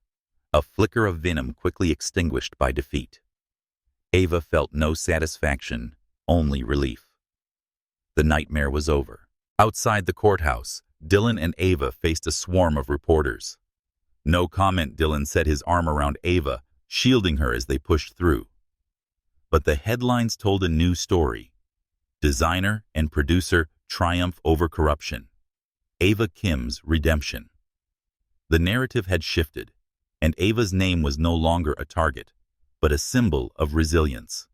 A flicker of venom quickly extinguished by defeat. Ava felt no satisfaction, only relief. The nightmare was over. Outside the courthouse, Dylan and Ava faced a swarm of reporters. "No comment," Dylan set his arm around Ava, shielding her as they pushed through. But the headlines told a new story. Designer and producer triumph over corruption. Ava Kim's redemption. The narrative had shifted, and Ava's name was no longer a target, but a symbol of resilience.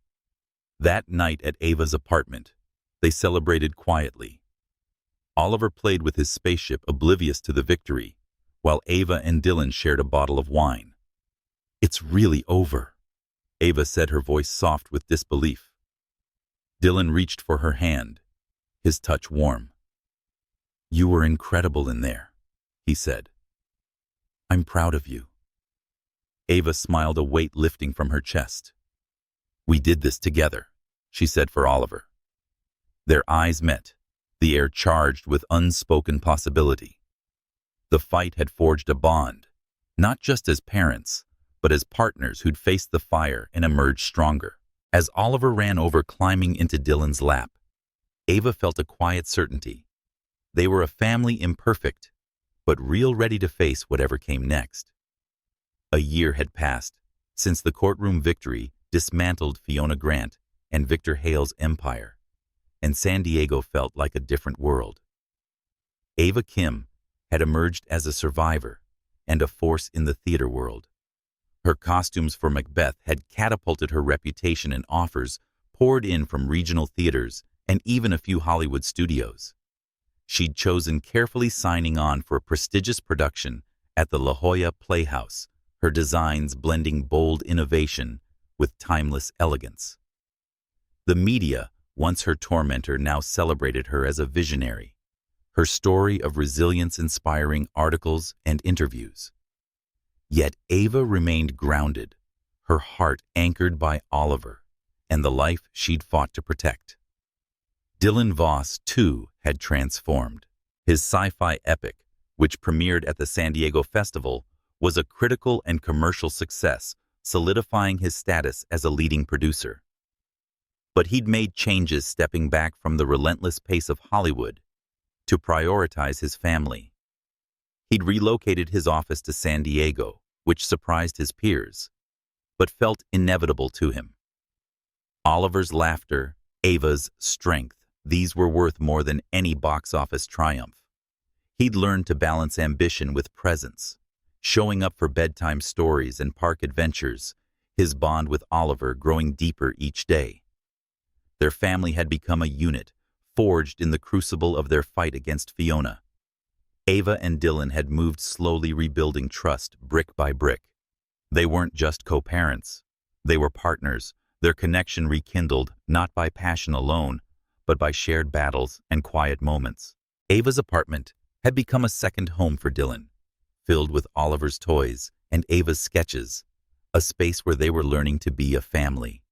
That night at Ava's apartment, they celebrated quietly. Oliver played with his spaceship, oblivious to the victory, while Ava and Dylan shared a bottle of wine. "It's really over," Ava said, her voice soft with disbelief. Dylan reached for her hand, his touch warm. "You were incredible in there," he said. "I'm proud of you." Ava smiled, a weight lifting from her chest. "We did this together," she said for Oliver. Their eyes met, the air charged with unspoken possibility. The fight had forged a bond, not just as parents, but as partners who'd faced the fire and emerged stronger. As Oliver ran over, climbing into Dylan's lap, Ava felt a quiet certainty. They were a family, imperfect, but real, ready to face whatever came next. A year had passed since the courtroom victory dismantled Fiona Grant and Victor Hale's empire, and San Diego felt like a different world. Ava Kim had emerged as a survivor and a force in the theater world. Her costumes for Macbeth had catapulted her reputation, and offers poured in from regional theaters and even a few Hollywood studios. She'd chosen carefully, signing on for a prestigious production at the La Jolla Playhouse, her designs blending bold innovation with timeless elegance. The media, once her tormentor, now celebrated her as a visionary, her story of resilience inspiring articles and interviews. Yet Ava remained grounded, her heart anchored by Oliver and the life she'd fought to protect. Dylan Voss, too, had transformed. His sci-fi epic, which premiered at the San Diego Festival, was a critical and commercial success, solidifying his status as a leading producer. But he'd made changes, stepping back from the relentless pace of Hollywood to prioritize his family. He'd relocated his office to San Diego, which surprised his peers, but felt inevitable to him. Oliver's laughter, Ava's strength, these were worth more than any box office triumph. He'd learned to balance ambition with presence, showing up for bedtime stories and park adventures, his bond with Oliver growing deeper each day. Their family had become a unit, forged in the crucible of their fight against Fiona. Ava and Dylan had moved slowly, rebuilding trust brick by brick. They weren't just co-parents. They were partners, their connection rekindled not by passion alone, but by shared battles and quiet moments. Ava's apartment had become a second home for Dylan, filled with Oliver's toys and Ava's sketches, a space where they were learning to be a family.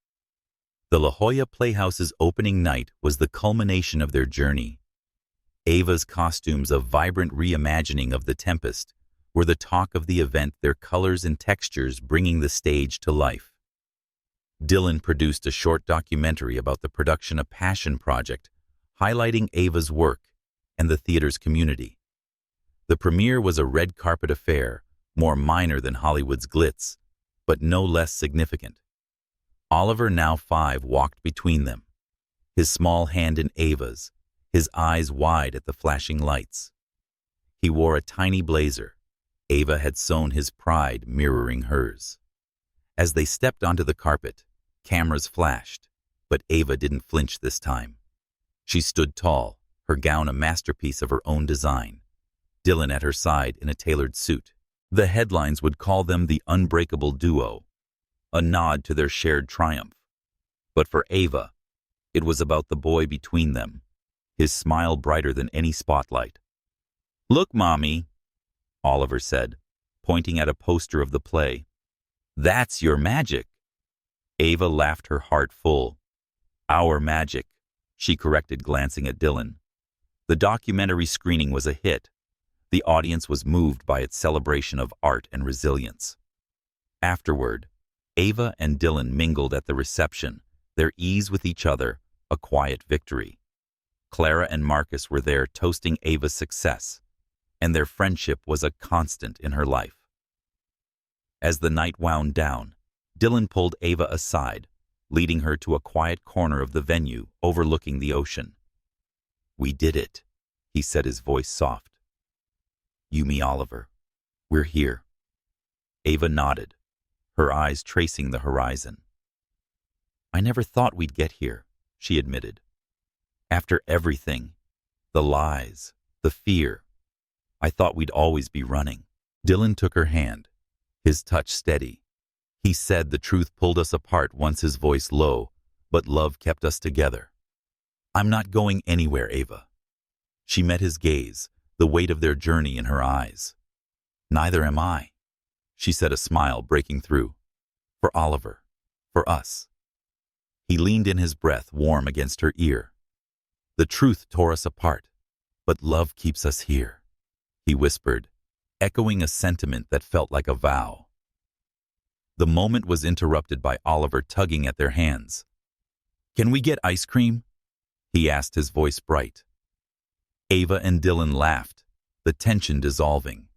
The La Jolla Playhouse's opening night was the culmination of their journey. Ava's costumes, a vibrant reimagining of The Tempest, were the talk of the event, their colors and textures bringing the stage to life. Dylan produced a short documentary about the production, a passion project, highlighting Ava's work and the theater's community. The premiere was a red carpet affair, more minor than Hollywood's glitz, but no less significant. Oliver, now 5, walked between them, his small hand in Ava's, his eyes wide at the flashing lights. He wore a tiny blazer. Ava had sewn his pride, mirroring hers. As they stepped onto the carpet, cameras flashed, but Ava didn't flinch this time. She stood tall, her gown a masterpiece of her own design, Dylan at her side in a tailored suit. The headlines would call them the unbreakable duo, a nod to their shared triumph. But for Ava, it was about the boy between them, his smile brighter than any spotlight. "Look, Mommy," Oliver said, pointing at a poster of the play. "That's your magic." Ava laughed her heart full. "Our magic," she corrected, glancing at Dylan. The documentary screening was a hit. The audience was moved by its celebration of art and resilience. Afterward, Ava and Dylan mingled at the reception, their ease with each other, a quiet victory. Clara and Marcus were there toasting Ava's success, and their friendship was a constant in her life. As the night wound down, Dylan pulled Ava aside, leading her to a quiet corner of the venue overlooking the ocean. "We did it," he said, his voice soft. "You, me, Oliver. We're here." Ava nodded, her eyes tracing the horizon. "I never thought we'd get here," she admitted. "After everything, the lies, the fear, I thought we'd always be running." Dylan took her hand, his touch steady. He said the truth pulled us apart once, his voice low, but love kept us together. "I'm not going anywhere, Ava." She met his gaze, the weight of their journey in her eyes. "Neither am I," she said, a smile breaking through. "For Oliver, for us." He leaned in, his breath warm against her ear. "The truth tore us apart, but love keeps us here," he whispered, echoing a sentiment that felt like a vow. The moment was interrupted by Oliver tugging at their hands. "Can we get ice cream?" he asked, his voice bright. Ava and Dylan laughed, the tension dissolving.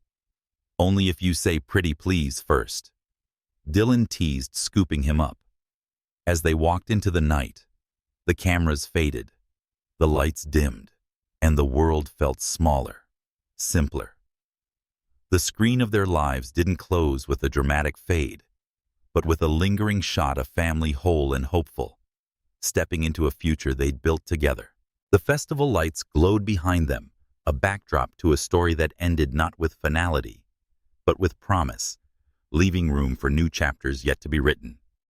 "Only if you say pretty please first," Dylan teased, scooping him up. As they walked into the night, the cameras faded, the lights dimmed, and the world felt smaller, simpler. The screen of their lives didn't close with a dramatic fade, but with a lingering shot of family whole and hopeful, stepping into a future they'd built together. The festival lights glowed behind them, a backdrop to a story that ended not with finality, but with promise, leaving room for new chapters yet to be written.